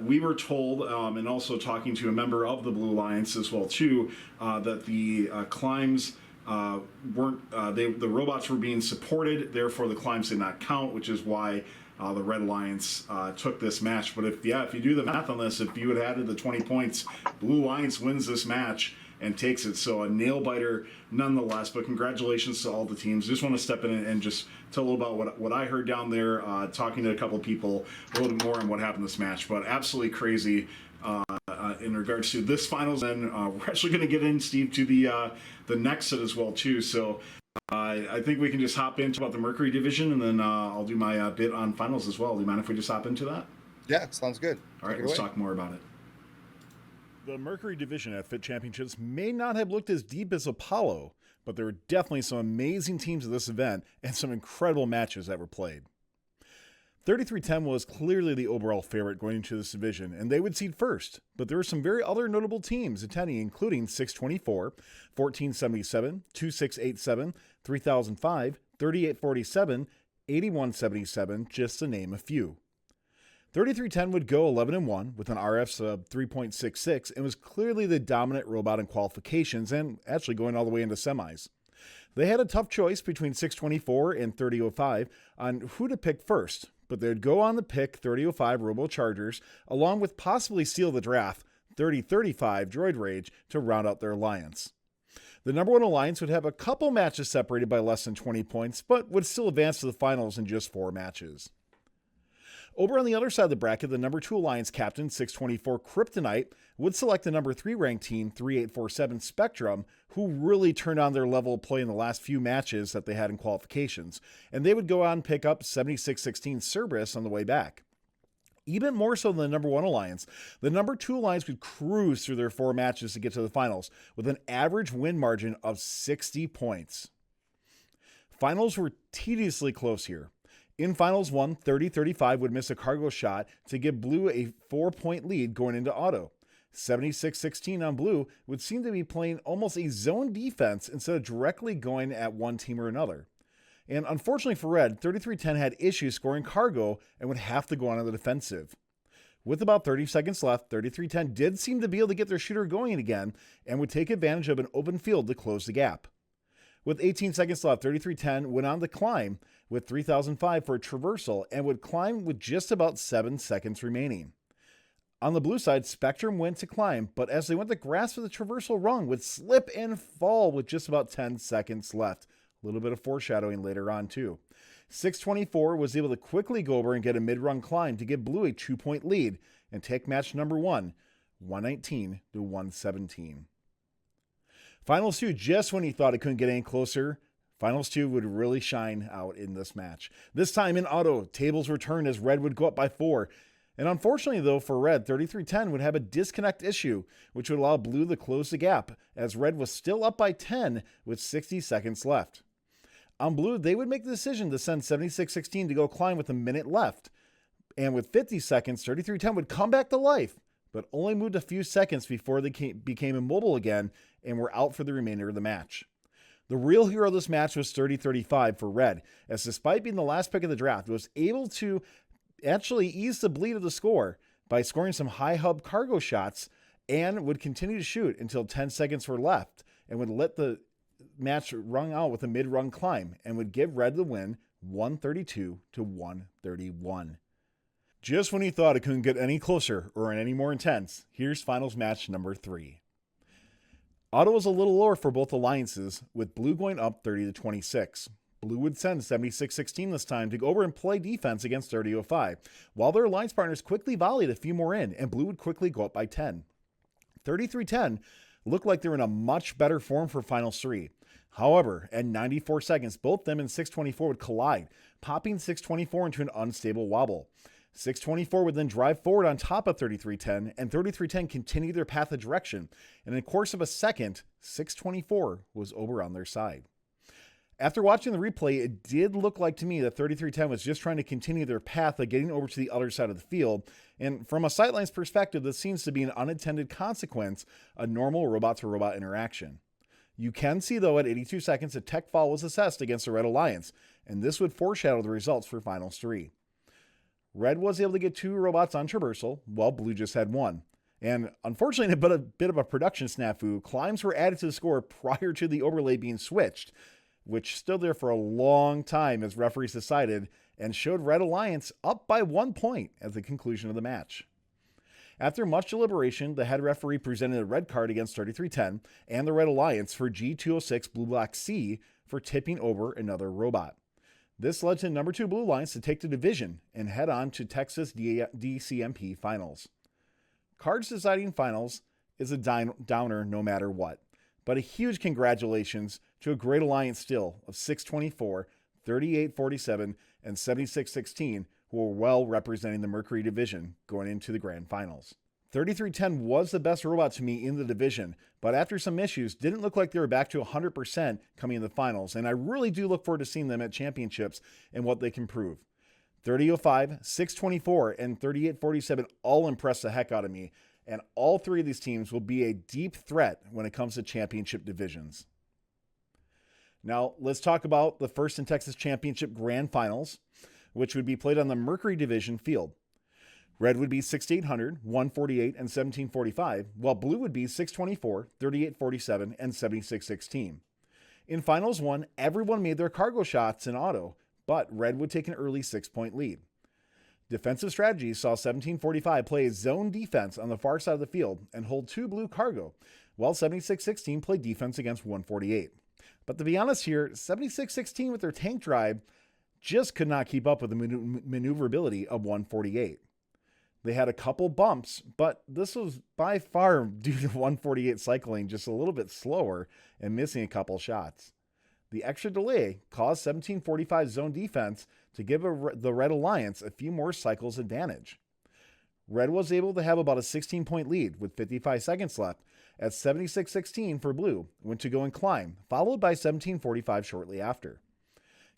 We were told, and also talking to a member of the Blue Alliance as well too, that the climbs weren't, the robots were being supported, therefore the climbs did not count, which is why the Red Alliance took this match. But if you do the math on this, if you had added the 20 points, Blue Alliance wins this match and takes it. So a nail biter nonetheless, but congratulations to all the teams. Just want to step in and just tell a little about what I heard down there, talking to a couple of people, a little bit more on what happened this match, but absolutely crazy in regards to this finals. And we're actually going to get in, Steve, to the next set as well too. So I think we can just hop into about the Mercury division, and then I'll do my bit on finals as well. Do you mind if we just hop into that? Yeah, sounds good. All right, let's talk more about it. The Mercury division at FIT Championships may not have looked as deep as Apollo, but there were definitely some amazing teams at this event and some incredible matches that were played. 3310 was clearly the overall favorite going into this division, and they would seed first, but there were some very other notable teams attending, including 624, 1477, 2687, 3005, 3847, 8177, just to name a few. 3310 would go 11-1 with an RF sub 3.66 and was clearly the dominant robot in qualifications and actually going all the way into semis. They had a tough choice between 624 and 3005 on who to pick first, but they'd go on to pick 3005 Robo Chargers along with possibly steal the draft 3035 Droid Rage to round out their alliance. The number one alliance would have a couple matches separated by less than 20 points, but would still advance to the finals in just 4 matches. Over on the other side of the bracket, the number 2 alliance captain, 624 Kryptonite, would select the number 3 ranked team, 3847 Spectrum, who really turned on their level of play in the last few matches that they had in qualifications, and they would go on and pick up 7616 Cerberus on the way back. Even more so than the number 1 alliance, the number 2 alliance would cruise through their 4 matches to get to the finals, with an average win margin of 60 points. Finals were tediously close here. In Finals 1, 3035 would miss a cargo shot to give Blue a 4-point lead going into auto. 7616 on Blue would seem to be playing almost a zone defense instead of directly going at one team or another. And unfortunately for Red, 3310 had issues scoring cargo and would have to go on the defensive. With about 30 seconds left, 3310 did seem to be able to get their shooter going again and would take advantage of an open field to close the gap. With 18 seconds left, 3310 went on to climb with 3005 for a traversal and would climb with just about 7 seconds remaining. On the blue side, Spectrum went to climb, but as they went to grasp for the traversal rung, would slip and fall with just about 10 seconds left. A little bit of foreshadowing later on too. 624 was able to quickly go over and get a mid-run climb to give Blue a 2-point lead and take match number 1, 119 to 117. Finals 2, just when he thought it couldn't get any closer, Finals 2 would really shine out in this match. This time in auto, tables were turned as Red would go up by 4. And unfortunately though, for Red, 3310 would have a disconnect issue, which would allow Blue to close the gap, as Red was still up by 10 with 60 seconds left. On Blue, they would make the decision to send 7616 to go climb with a minute left. And with 50 seconds, 3310 would come back to life, but only moved a few seconds before they became immobile again and were out for the remainder of the match. The real hero of this match was 30-35 for Red, as despite being the last pick of the draft, was able to actually ease the bleed of the score by scoring some high hub cargo shots and would continue to shoot until 10 seconds were left and would let the match run out with a mid-run climb and would give Red the win 132-131. Just when you thought it couldn't get any closer or any more intense, here's finals match number 3. Auto was a little lower for both alliances, with Blue going up 30-26. Blue would send 76-16 this time to go over and play defense against 30-05, while their alliance partners quickly volleyed a few more in, and Blue would quickly go up by 10. 33-10 looked like they were in a much better form for finals 3. However, at 94 seconds, both them and 624 would collide, popping 624 into an unstable wobble. 624 would then drive forward on top of 33-10, and 33-10 continued their path of direction, and in the course of a second, 624 was over on their side. After watching the replay, it did look like to me that 33-10 was just trying to continue their path of getting over to the other side of the field, and from a sidelines perspective, this seems to be an unintended consequence of normal robot-to-robot interaction. You can see, though, at 82 seconds, a tech fall was assessed against the Red Alliance, and this would foreshadow the results for Finals 3. Red was able to get 2 robots on traversal, while Blue just had 1. And unfortunately, in a bit of a production snafu, climbs were added to the score prior to the overlay being switched, which stood there for a long time as referees decided and showed Red Alliance up by 1 point at the conclusion of the match. After much deliberation, the head referee presented a red card against 33-10 and the Red Alliance for G206 Blue Black C for tipping over another robot. This led to number 2 Blue Alliance to take the division and head on to Texas DCMP finals. Cards deciding finals is a downer no matter what, but a huge congratulations to a great alliance still of 624, 38-47, and 76-16, who were well representing the Mercury division going into the grand finals. 33-10 was the best robot to me in the division, but after some issues, didn't look like they were back to 100% coming in the finals, and I really do look forward to seeing them at championships and what they can prove. 30-05, 624, and 38-47 all impressed the heck out of me, and all 3 of these teams will be a deep threat when it comes to championship divisions. Now, let's talk about the First in Texas Championship Grand Finals, which would be played on the Mercury Division field. Red would be 6800, 148, and 1745, while Blue would be 624, 3847, and 7616. In Finals 1, everyone made their cargo shots in auto, but Red would take an early 6-point lead. Defensive strategies saw 1745 play zone defense on the far side of the field and hold 2 Blue cargo, while 7616 played defense against 148. But to be honest here, 7616 with their tank drive just could not keep up with the maneuverability of 148. They had a couple bumps, but this was by far due to 148 cycling just a little bit slower and missing a couple shots. The extra delay caused 1745 zone defense to give the Red Alliance a few more cycles advantage. Red was able to have about a 16-point lead with 55 seconds left at 76-16 for Blue, went to go and climb, followed by 1745 shortly after.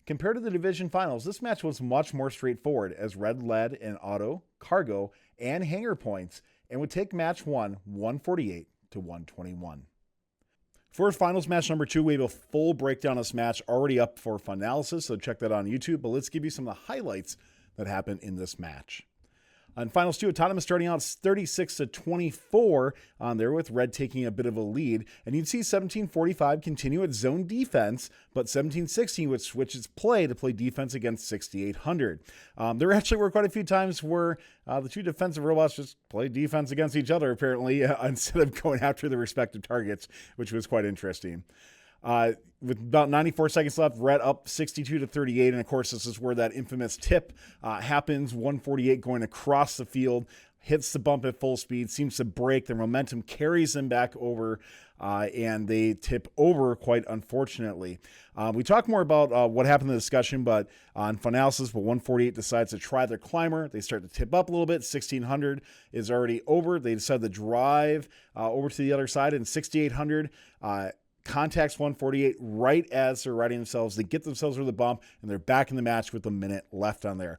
Compared to the division finals, this match was much more straightforward as Red led in auto, cargo, and hangar points and would take match 1 148-121. For finals match number 2, we have a full breakdown of this match already up for Funalysis, so check that out on YouTube, but let's give you some of the highlights that happened in this match. On Finals 2, Autonomous starting out 36-24 on there with Red taking a bit of a lead. And you'd see 1745 continue its zone defense, but 1716 would switch its play to play defense against 6800. There actually were quite a few times where the 2 defensive robots just played defense against each other, apparently, instead of going after their respective targets, which was quite interesting. With about 94 seconds left, Red up 62-38, and of course this is where that infamous tip happens. 148 going across the field, hits the bump at full speed, seems to break. The momentum carries them back over, and they tip over quite unfortunately. We talk more about what happened in the discussion, but on Funalysis, but 148 decides to try their climber. They start to tip up a little bit. 1600 is already over. They decide to drive over to the other side, and 6800 contacts 148 right as they're riding themselves. They get themselves over the bump, and they're back in the match with a minute left on there.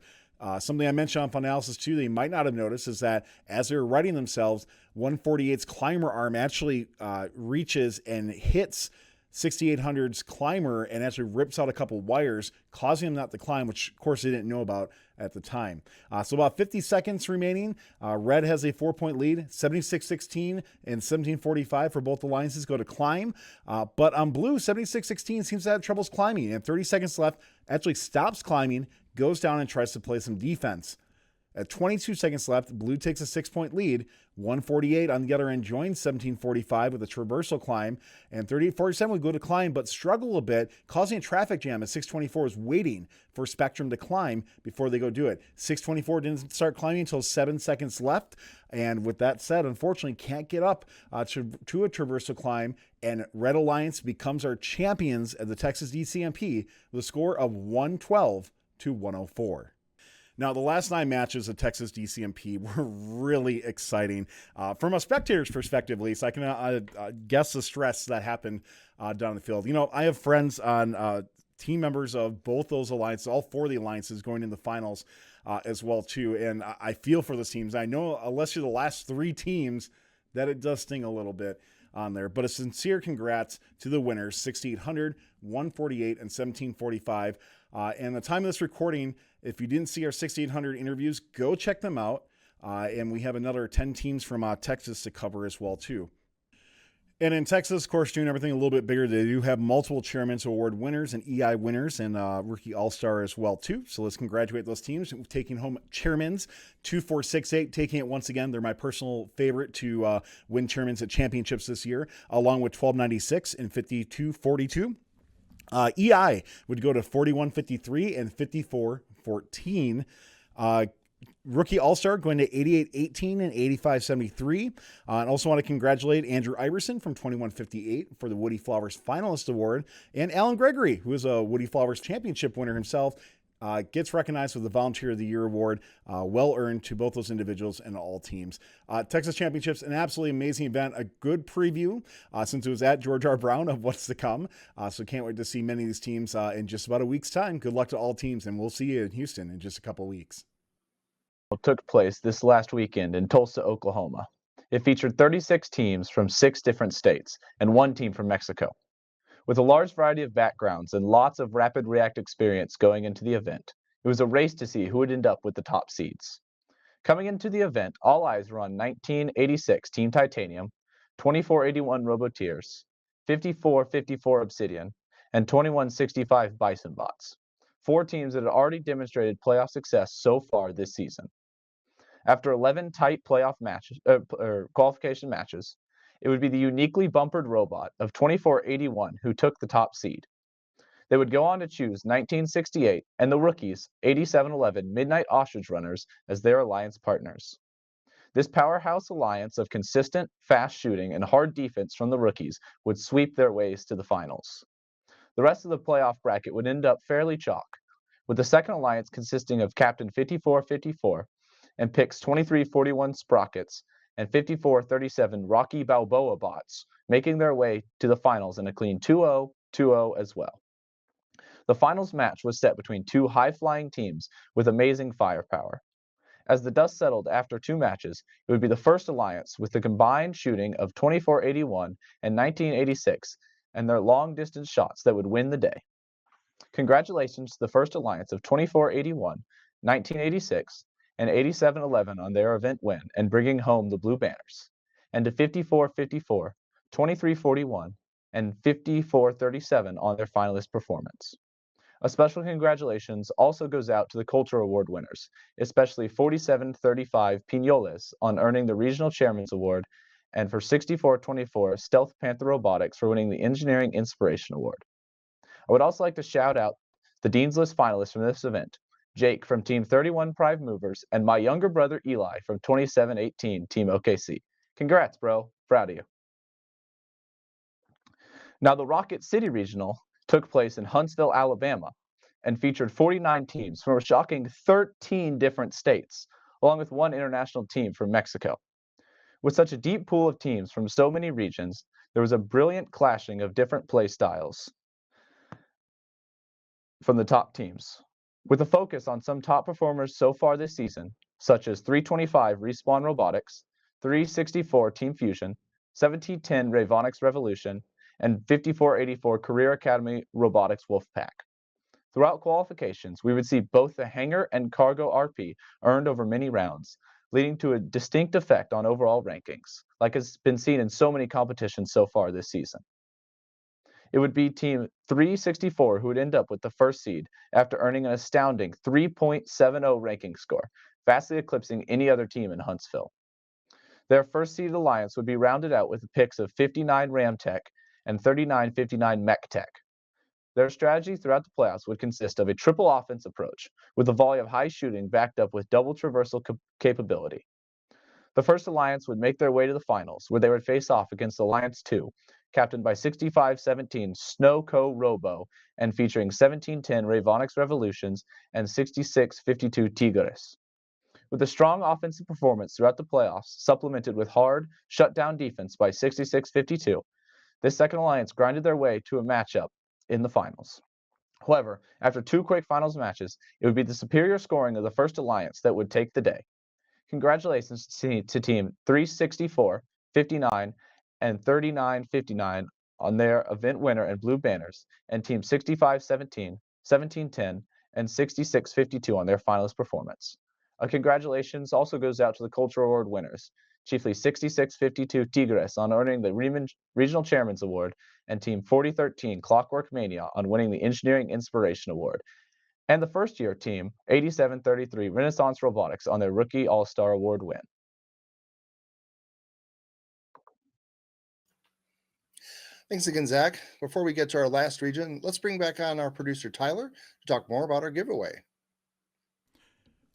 Something I mentioned on Fun Analysis too, they might not have noticed is that as they were righting themselves, 148's climber arm actually reaches and hits 6800's climber and actually rips out a couple wires, causing him not to climb, which of course they didn't know about at the time. So about 50 seconds remaining. Red has a 4-point lead, 76-16 and 17-45 for both alliances go to climb. But on blue, 76-16 seems to have troubles climbing, and 30 seconds left, actually stops climbing, goes down and tries to play some defense. At 22 seconds left, blue takes a 6-point lead. 148 on the other end joins 1745 with a traversal climb, and 3847 would go to climb but struggle a bit, causing a traffic jam as 624 is waiting for Spectrum to climb before they go do it. 624 didn't start climbing until 7 seconds left, and with that said, unfortunately can't get up to a traversal climb, and Red Alliance becomes our champions at the Texas DCMP with a score of 112-104. Now, the last 9 matches of Texas DCMP were really exciting. From a spectator's perspective, at least, I can guess the stress that happened down the field. You know, I have friends on team members of both those alliances, all 4 of the alliances going in the finals as well, too. And I feel for those teams. I know, unless you're the last 3 teams, that it does sting a little bit on there. But a sincere congrats to the winners, 6800, 148, and 1745. And the time of this recording, if you didn't see our 6800 interviews, go check them out. And we have another 10 teams from Texas to cover as well, too. And in Texas, of course, doing everything a little bit bigger, they do have multiple Chairman's Award winners and EI winners and Rookie All-Star as well, too. So let's congratulate those teams taking home Chairman's 2468, taking it once again. They're my personal favorite to win Chairman's at championships this year, along with 1296 and 5242. EI would go to 4153 and 5414. Rookie All-Star going to 8818 and 8573. And also want to congratulate Andrew Iverson from 2158 for the Woody Flowers Finalist Award. And Alan Gregory, who is a Woody Flowers Championship winner himself, gets recognized with the Volunteer of the Year Award. Well earned to both those individuals and all teams. Texas Championships, an absolutely amazing event. A good preview since it was at George R. Brown of what's to come. So can't wait to see many of these teams in just about a week's time. Good luck to all teams, and we'll see you in Houston in just a couple weeks. Took place this last weekend in Tulsa, Oklahoma. It featured 36 teams from 6 different states and 1 team from Mexico. With a large variety of backgrounds and lots of rapid react experience going into the event, it was a race to see who would end up with the top seeds. Coming into the event, all eyes were on 1986 Team Titanium, 2481 Robotiers, 5454 Obsidian, and 2165 Bison Bots. 4 teams that had already demonstrated playoff success so far this season. After 11 tight playoff matches, qualification matches, it would be the uniquely bumpered robot of 2481 who took the top seed. They would go on to choose 1968 and the rookies 8711 Midnight Ostrich Runners as their alliance partners. This powerhouse alliance of consistent, fast shooting and hard defense from the rookies would sweep their ways to the finals. The rest of the playoff bracket would end up fairly chalk, with the second alliance consisting of Captain 5454 and picks 2341 Sprockets and 5437 Rocky Balboa Bots, making their way to the finals in a clean 2-0, 2-0 as well. The finals match was set between 2 high-flying teams with amazing firepower. As the dust settled after 2 matches, it would be the first alliance with the combined shooting of 2481 and 1986 and their long-distance shots that would win the day. Congratulations to the first alliance of 2481, 1986, and 8711 on their event win and bringing home the blue banners, and to 5454, 2341, and 5437 on their finalist performance. A special congratulations also goes out to the Culture Award winners, especially 4735 Pinoles on earning the Regional Chairman's Award, and for 6424 Stealth Panther Robotics for winning the Engineering Inspiration Award. I would also like to shout out the Dean's List finalists from this event, Jake from Team 31 Prime Movers, and my younger brother Eli from 2718 Team OKC. Congrats, bro. Proud of you. Now, the Rocket City Regional took place in Huntsville, Alabama, and featured 49 teams from a shocking 13 different states, along with 1 international team from Mexico. With such a deep pool of teams from so many regions, there was a brilliant clashing of different play styles from the top teams. With a focus on some top performers so far this season, such as 325 Respawn Robotics, 364 Team Fusion, 1710 Ravonics Revolution, and 5484 Career Academy Robotics Wolfpack. Throughout qualifications, we would see both the Hangar and Cargo RP earned over many rounds, leading to a distinct effect on overall rankings, like has been seen in so many competitions so far this season. It would be Team 364 who would end up with the first seed after earning an astounding 3.70 ranking score, vastly eclipsing any other team in Huntsville. Their first seed alliance would be rounded out with the picks of 59 Ramtech and 3959 MechTech. Their strategy throughout the playoffs would consist of a triple offense approach, with a volley of high shooting backed up with double traversal capability. The first alliance would make their way to the finals, where they would face off against Alliance 2, captained by 6517 Snowco Robo and featuring 1710 Ravonics Revolutions and 6652 Tigres. With a strong offensive performance throughout the playoffs, supplemented with hard, shutdown defense by 6652, this second alliance grinded their way to a matchup in the finals. However, after two quick finals matches, it would be the superior scoring of the first alliance that would take the day. Congratulations to Team 364, 59, and 3959 on their event winner and blue banners, and Team 6517, 1710, and 6652 on their finalist performance. A congratulations also goes out to the Cultural Award winners, chiefly 6652 Tigres on earning the Regional Chairman's Award, and Team 4013 Clockwork Mania on winning the Engineering Inspiration Award, and the first-year team 8733 Renaissance Robotics on their Rookie All-Star Award win. Thanks again, Zach. Before we get to our last region, let's bring back on our producer, Tyler, to talk more about our giveaway.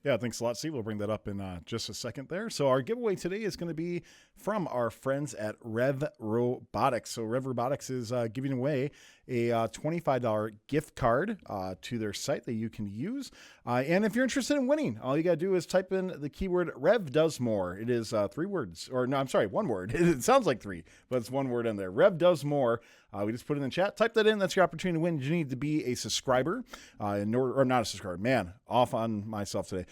Yeah, thanks a lot, Steve. We'll bring that up in just a second there. So our giveaway today is going to be from our friends at Rev Robotics. So Rev Robotics is giving away a $25 gift card to their site that you can use. And if you're interested in winning, all you got to do is type in the keyword Rev Does More. It is 3 words, or no, I'm sorry, 1 word. It sounds like 3, but it's 1 word in there. Rev Does More. We just put it in the chat. Type that in. That's your opportunity to win. You need to be a subscriber, or not a subscriber. Man, off on myself today.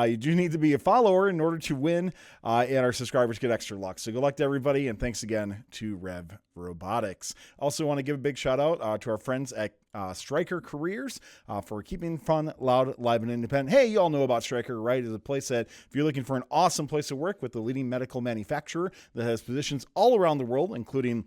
You do need to be a follower in order to win, and our subscribers get extra luck. So good luck to everybody, and thanks again to Rev Robotics. Also want to give a big shout out to our friends at Stryker Careers for keeping fun, loud, live, and independent. Hey, you all know about Stryker, right? It's a place that if you're looking for an awesome place to work with the leading medical manufacturer that has positions all around the world, including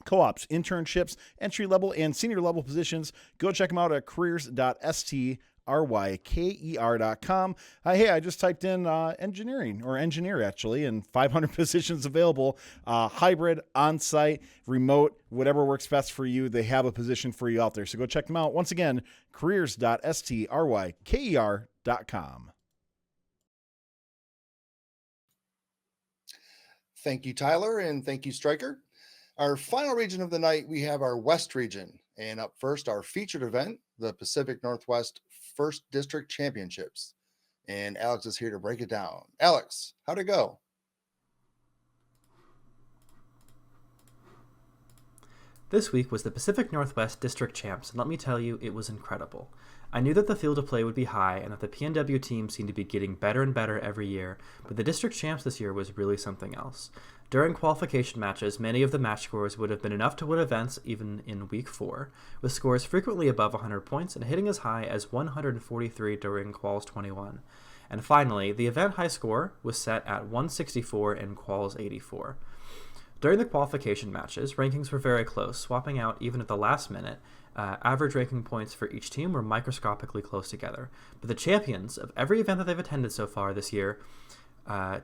co-ops, internships, entry-level, and senior-level positions, go check them out at careers.stryker.com. Hey, I just typed in engineer actually, and 500 positions available, hybrid, on-site, remote, whatever works best for you. They have a position for you out there. So go check them out. Once again, careers.stryker.com. Thank you, Tyler, and thank you, Stryker. Our final region of the night, we have our West region. And up first, our featured event, the Pacific Northwest 1st District Championships. And Alex is here to break it down. Alex, how'd it go? This week was the Pacific Northwest District Champs, and let me tell you, it was incredible. I knew that the field of play would be high and that the PNW team seemed to be getting better and better every year, but the District Champs this year was really something else. During qualification matches, many of the match scores would have been enough to win events even in Week 4, with scores frequently above 100 points and hitting as high as 143 during Quals 21. And finally, the event high score was set at 164 in Quals 84. During the qualification matches, rankings were very close, swapping out even at the last minute. Average ranking points for each team were microscopically close together. But the champions of every event that they've attended so far this year,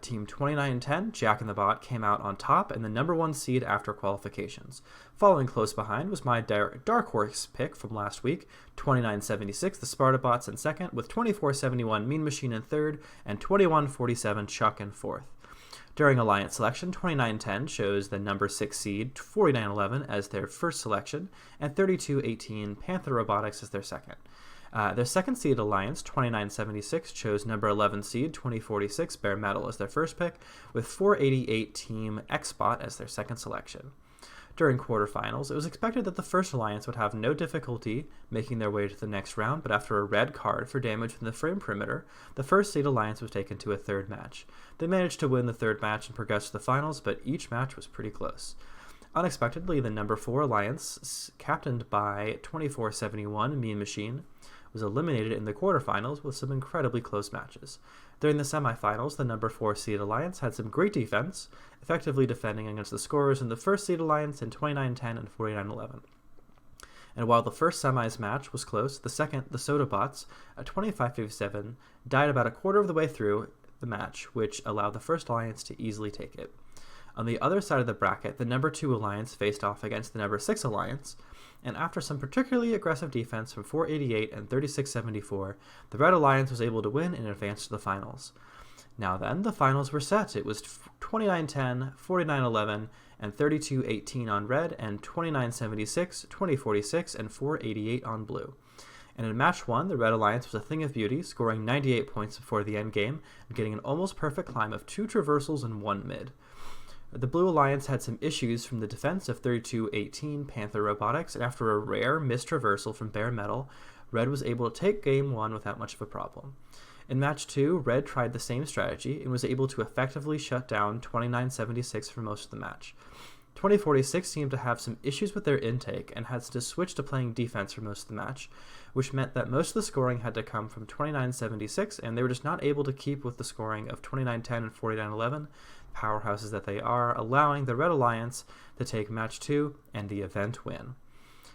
Team 2910, Jack in the Bot, came out on top and the number 1 seed after qualifications. Following close behind was my dark horse pick from last week, 2976, the Sparta Bots in second, with 2471 Mean Machine in third, and 2147 Chuck in fourth. During Alliance selection, 2910 chose the number 6 seed, 4911, as their first selection, and 3218 Panther Robotics as their second. Their second seed Alliance, 2976, chose number 11 seed, 2046 Bare Metal as their first pick, with 488 Team Xbot as their second selection. During quarterfinals, it was expected that the first alliance would have no difficulty making their way to the next round, but after a red card for damage from the frame perimeter, the first seed alliance was taken to a third match. They managed to win the third match and progress to the finals, but each match was pretty close. Unexpectedly, the number 4 alliance, captained by 2471 Mean Machine, was eliminated in the quarterfinals with some incredibly close matches. During the semifinals, the number 4 seed alliance had some great defense, effectively defending against the scorers in the first seed alliance in 29-10 and 49-11. And while the first semis match was close, the second, the Soda Bots, at 25-57, died about a quarter of the way through the match, which allowed the first alliance to easily take it. On the other side of the bracket, the number 2 alliance faced off against the number 6 alliance, and after some particularly aggressive defense from 488 and 3674, the Red Alliance was able to win and advance to the finals. Now then, the finals were set. It was 29-10, 49-11, and 32-18 on Red, and 29-76, 20-46, and 488 on Blue. And in match 1, the Red Alliance was a thing of beauty, scoring 98 points before the end game, and getting an almost perfect climb of 2 traversals and 1 mid. The Blue Alliance had some issues from the defense of 32-18 Panther Robotics, and after a rare missed traversal from Bare Metal, Red was able to take game 1 without much of a problem. In match 2, Red tried the same strategy and was able to effectively shut down 29-76 for most of the match. 20-46 seemed to have some issues with their intake and had to switch to playing defense for most of the match, which meant that most of the scoring had to come from 29-76, and they were just not able to keep with the scoring of 29-10 and 49-11, powerhouses that they are, allowing the Red Alliance to take match 2 and the event win.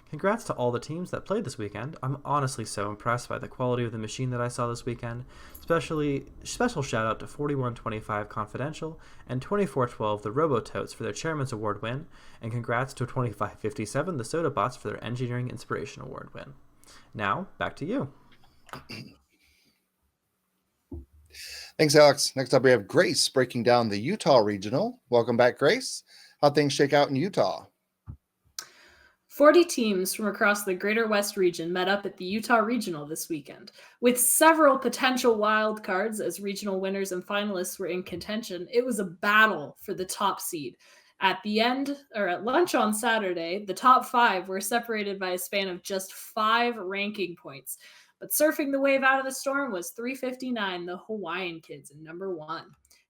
Congrats to all the teams that played this weekend. I'm honestly so impressed by the quality of the machine that I saw this weekend. Special shout out to 4125 Confidential and 2412 the Robototes for their Chairman's Award win, and congrats to 2557 the Soda Bots for their Engineering Inspiration Award win. Now, back to you. Thanks, Alex. Next up, we have Grace breaking down the Utah Regional. Welcome back, Grace. How'd things shake out in Utah? 40 teams from across the Greater West region met up at the Utah Regional this weekend, with several potential wild cards as regional winners and finalists were in contention. It was a battle for the top seed. At the end, or at lunch on Saturday, the top 5 were separated by a span of just 5 ranking points. But surfing the wave out of the storm was 359, the Hawaiian Kids in number 1.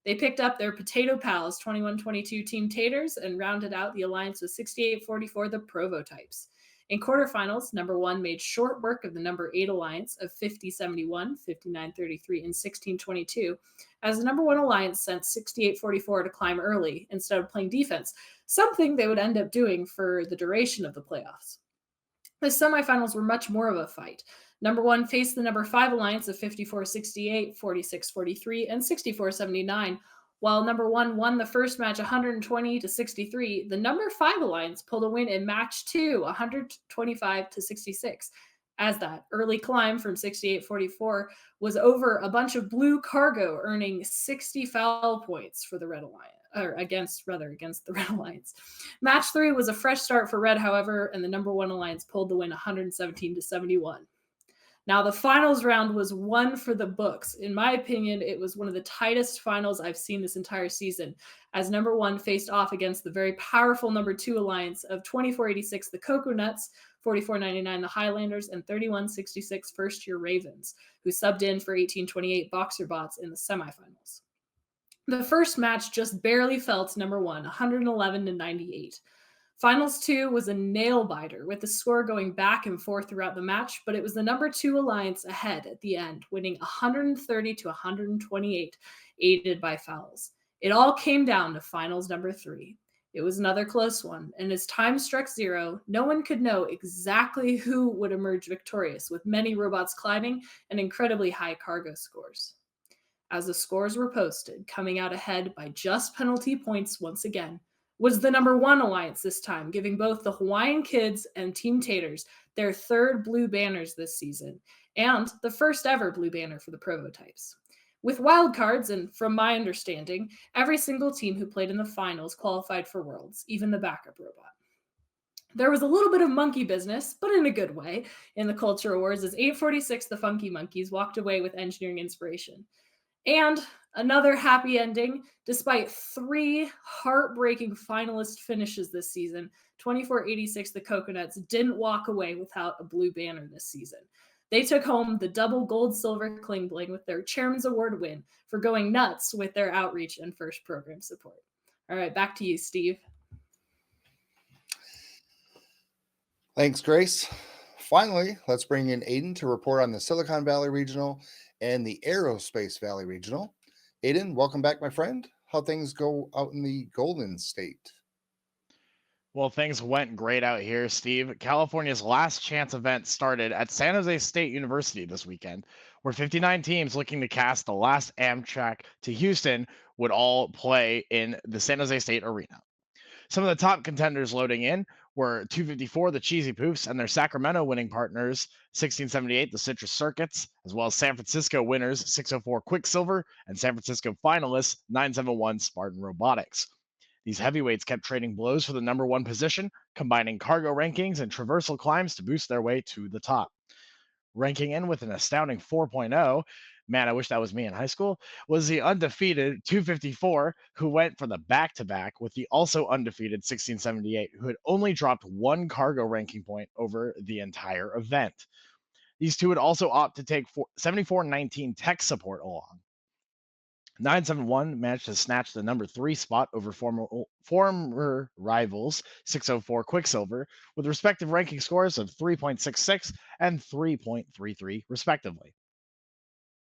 They picked up their Potato Pals 21-22 Team Taters and rounded out the alliance with 68-44 the Provo Types. In quarterfinals, number 1 made short work of the number 8 alliance of 50-71, 59-33, and 16-22, as the number 1 alliance sent 68-44 to climb early instead of playing defense, something they would end up doing for the duration of the playoffs. The semifinals were much more of a fight. Number 1 faced the number 5 alliance of 54-68, 46-43, and 64-79. While number 1 won the first match 120-63, the number 5 alliance pulled a win in match 2, 125-66. As that early climb from 68-44 was over a bunch of blue cargo, earning 60 foul points for the Red Alliance. Against the Red Alliance. Match 3 was a fresh start for Red, however, and the number 1 alliance pulled the win 117-71. Now, the finals round was one for the books. In my opinion, it was one of the tightest finals I've seen this entire season, as number 1 faced off against the very powerful number 2 alliance of 24-86 the Coconuts, 44-99 the Highlanders, and 31-66 first-year Ravens, who subbed in for 18-28 Boxer Bots in the semifinals. The first match just barely fell to number 1, 111-98. Finals 2 was a nail-biter, with the score going back and forth throughout the match, but it was the number 2 alliance ahead at the end, winning 130-128, aided by fouls. It all came down to finals number 3. It was another close one, and as time struck 0, no one could know exactly who would emerge victorious, with many robots climbing and incredibly high cargo scores. As the scores were posted, coming out ahead by just penalty points once again, was the number 1 alliance this time, giving both the Hawaiian Kids and Team Taters their 3rd blue banners this season, and the first ever blue banner for the Provo Types. With wildcards, and from my understanding, every single team who played in the finals qualified for Worlds, even the backup robot. There was a little bit of monkey business, but in a good way, in the Culture Awards as 846 the Funky Monkeys walked away with Engineering Inspiration. And another happy ending, despite 3 heartbreaking finalist finishes this season. 2486, the Coconuts didn't walk away without a blue banner this season. They took home the double gold silver cling bling with their Chairman's Award win for going nuts with their outreach and first program support. All right, back to you, Steve. Thanks, Grace. Finally, let's bring in Aiden to report on the Silicon Valley Regional and the Aerospace Valley Regional. Aiden, welcome back, my friend. How things go out in the Golden State? Well, things went great out here, Steve. California's last chance event started at San Jose State University this weekend, where 59 teams looking to cast the last Amtrak to Houston would all play in the San Jose State Arena. Some of the top contenders loading in were 254, the Cheesy Poofs, and their Sacramento winning partners, 1678, the Citrus Circuits, as well as San Francisco winners, 604 Quicksilver, and San Francisco finalists, 971 Spartan Robotics. These heavyweights kept trading blows for the number one position, combining cargo rankings and traversal climbs to boost their way to the top. Ranking in with an astounding 4.0, man, I wish that was me in high school, was the undefeated 254, who went for the back-to-back with the also undefeated 1678, who had only dropped one cargo ranking point over the entire event. These two would also opt to take 7419 tech support along. 971 managed to snatch the number 3 spot over former rivals 604 Quicksilver with respective ranking scores of 3.66 and 3.33 respectively.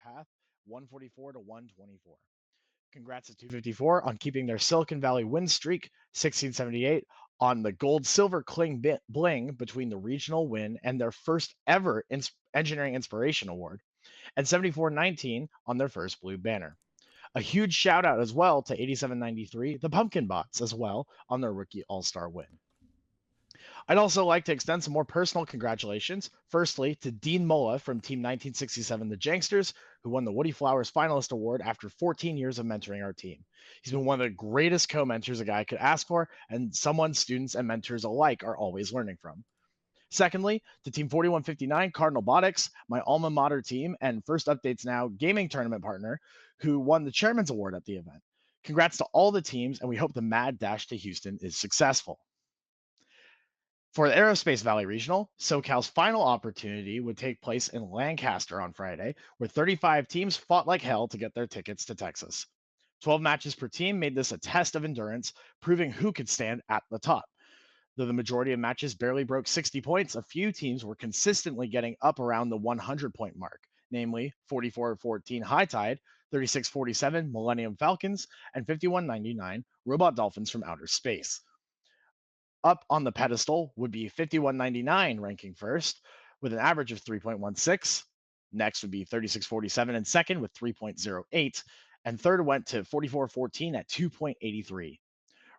Path 144 to 124. Congrats to 254 on keeping their Silicon Valley win streak, 1678 on the gold silver cling bling between the regional win and their first ever engineering inspiration award, and 7419 on their first blue banner. A huge shout out as well to 8793, the Pumpkin Bots, as well on their rookie all-star win. I'd also like to extend some more personal congratulations. Firstly, to Dean Mola from Team 1967, the Janksters, who won the Woody Flowers Finalist Award after 14 years of mentoring our team. He's been one of the greatest co-mentors a guy could ask for, and someone students and mentors alike are always learning from. Secondly, to Team 4159, Cardinal Robotics, my alma mater team and First Updates Now gaming tournament partner, who won the Chairman's Award at the event. Congrats to all the teams, and we hope the mad dash to Houston is successful. For the Aerospace Valley Regional, SoCal's final opportunity would take place in Lancaster on Friday, where 35 teams fought like hell to get their tickets to Texas. 12 matches per team made this a test of endurance, proving who could stand at the top. Though the majority of matches barely broke 60 points, a few teams were consistently getting up around the 100-point mark, namely 44-14 High Tide, 36-47 Millennium Falcons, and 51-99 Robot Dolphins from Outer Space. Up on the pedestal would be 51-99 ranking first, with an average of 3.16. Next would be 36-47 in second with 3.08, and third went to 44-14 at 2.83.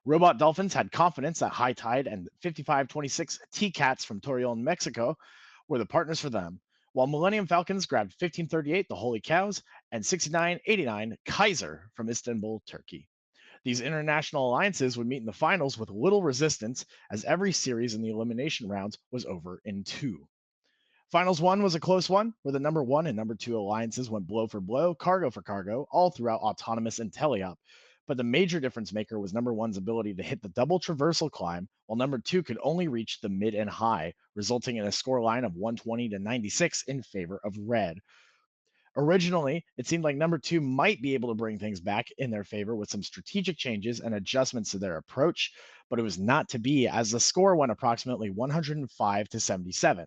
Robot Dolphins had confidence that High Tide and 55-26 T-Cats from Torreon, Mexico were the partners for them, while Millennium Falcons grabbed 1538 the Holy Cows and 69-89 Kaiser from Istanbul, Turkey. These international alliances would meet in the finals with little resistance, as every series in the elimination rounds was over in 2. Finals 1 was a close one, where the number 1 and number 2 alliances went blow for blow, cargo for cargo, all throughout Autonomous and Teleop. But the major difference maker was number 1's ability to hit the double traversal climb, while number 2 could only reach the mid and high, resulting in a scoreline of 120 to 96 in favor of red. Originally, it seemed like number 2 might be able to bring things back in their favor with some strategic changes and adjustments to their approach, but it was not to be, as the score went approximately 105 to 77.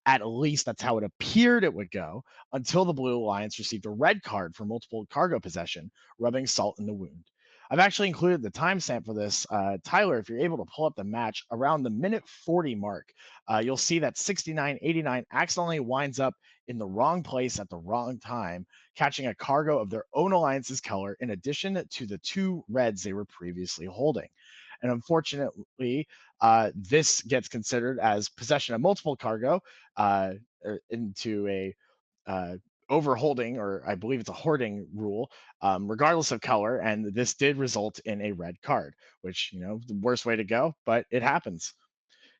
At least that's how it appeared it would go, until the Blue Alliance received a red card for multiple cargo possession, rubbing salt in the wound. I've actually included the timestamp for this. Tyler, if you're able to pull up the match around the minute 40 mark, you'll see that 69-89 accidentally winds up in the wrong place at the wrong time, catching a cargo of their own alliance's color in addition to the 2 reds they were previously holding. And unfortunately, this gets considered as possession of multiple cargo into a overholding, or I believe it's a hoarding rule, regardless of color. And this did result in a red card, which, the worst way to go, but it happens.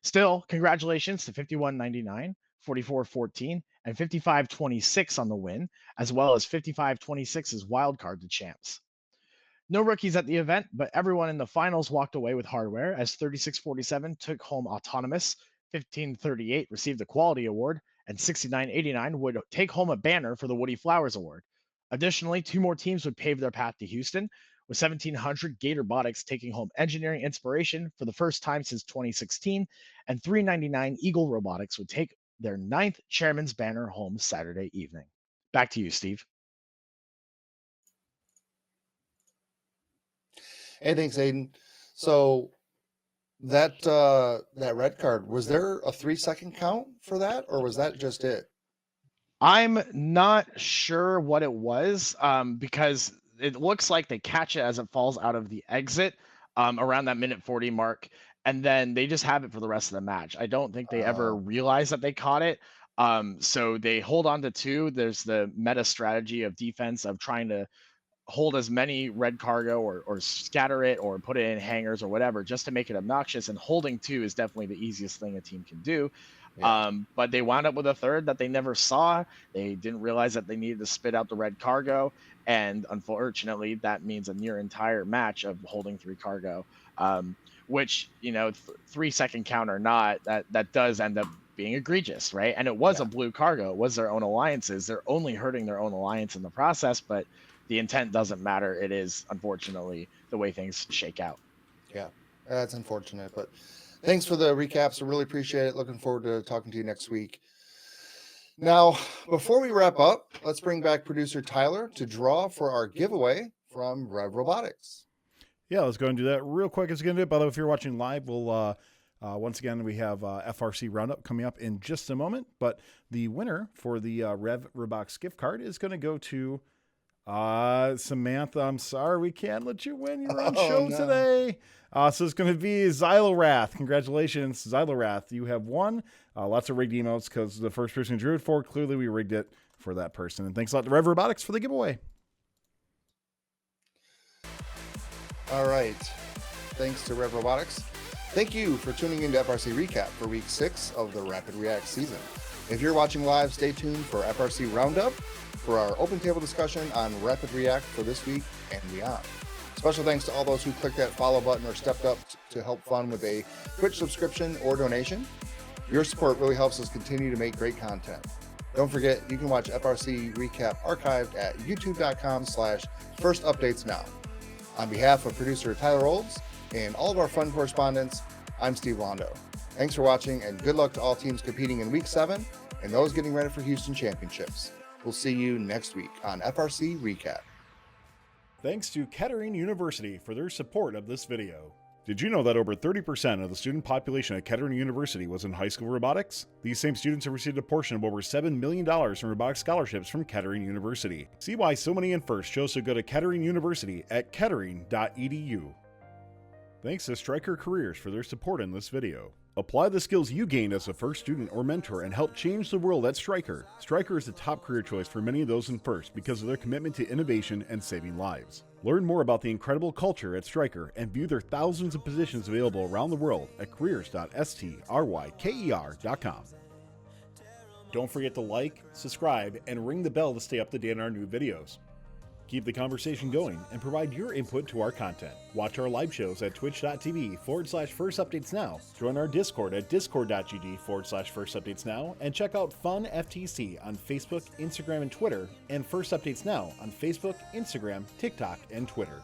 Still, congratulations to 51-99, 44-14, and 55-26 on the win, as well as 55-26's wild card to champs. No rookies at the event, but everyone in the finals walked away with hardware as 36-47 took home Autonomous, 15-38 received the Quality Award, and 69-89 would take home a banner for the Woody Flowers Award. Additionally, 2 more teams would pave their path to Houston, with 1700 Gator Robotics taking home Engineering Inspiration for the first time since 2016, and 399 Eagle Robotics would take their 9th Chairman's Banner home Saturday evening. Back to you, Steve. Hey, thanks, Aiden. So that red card, was there a 3-second count for that, or was that just it? I'm not sure what it was, because it looks like they catch it as it falls out of the exit around that minute 40 mark, and then they just have it for the rest of the match. I don't think they ever realize that they caught it. So they hold on to 2. There's the meta strategy of defense of trying to hold as many red cargo or scatter it or put it in hangars or whatever just to make it obnoxious, and holding 2 is definitely the easiest thing a team can do. Yeah. But they wound up with a 3rd that they never saw. They didn't realize that they needed to spit out the red cargo, and unfortunately that means a near entire match of holding 3 cargo, which, 3-second count or not, that does end up being egregious, right? And it was a blue cargo. It was their own alliances. They're only hurting their own alliance in the process, but the intent doesn't matter. It is, unfortunately, the way things shake out. Yeah, that's unfortunate, but thanks for the recaps. I really appreciate it. Looking forward to talking to you next week. Now, before we wrap up, let's bring back producer Tyler to draw for our giveaway from Rev Robotics. Yeah, let's go and do that real quick. It's going to do it. By the way, if you're watching live, we'll once again, we have FRC Roundup coming up in just a moment. But the winner for the Rev Robotics gift card is going to go to Samantha. I'm sorry we can't let you win your own show today. So it's going to be Xylorath. Congratulations, Xylorath. You have won. Lots of rigged emotes because the first person who drew it for, clearly we rigged it for that person. And thanks a lot to Rev Robotics for the giveaway. All right. Thanks to Rev Robotics. Thank you for tuning in to FRC Recap for Week 6 of the Rapid React season. If you're watching live, stay tuned for FRC Roundup for our open table discussion on Rapid React for this week and beyond. Special thanks to all those who clicked that follow button or stepped up to help fund with a Twitch subscription or donation. Your support really helps us continue to make great content. Don't forget, you can watch FRC Recap archived at youtube.com/firstupdatesnow. On behalf of producer Tyler Olds and all of our fun correspondents, I'm Steve Londo. Thanks for watching, and good luck to all teams competing in Week 7 and those getting ready for Houston Championships. We'll see you next week on FRC Recap. Thanks to Kettering University for their support of this video. Did you know that over 30% of the student population at Kettering University was in high school robotics? These same students have received a portion of over $7 million in robotics scholarships from Kettering University. See why so many in FIRST chose to go to Kettering University at kettering.edu. Thanks to Stryker Careers for their support in this video. Apply the skills you gained as a FIRST student or mentor and help change the world at Stryker. Stryker is the top career choice for many of those in FIRST because of their commitment to innovation and saving lives. Learn more about the incredible culture at Stryker and view their thousands of positions available around the world at careers.stryker.com. Don't forget to like, subscribe, and ring the bell to stay up to date on our new videos. Keep the conversation going and provide your input to our content. Watch our live shows at twitch.tv/firstupdatesnow. Join our Discord at discord.gg/firstupdatesnow and check out Fun FTC on Facebook, Instagram, and Twitter, and First Updates Now on Facebook, Instagram, TikTok, and Twitter.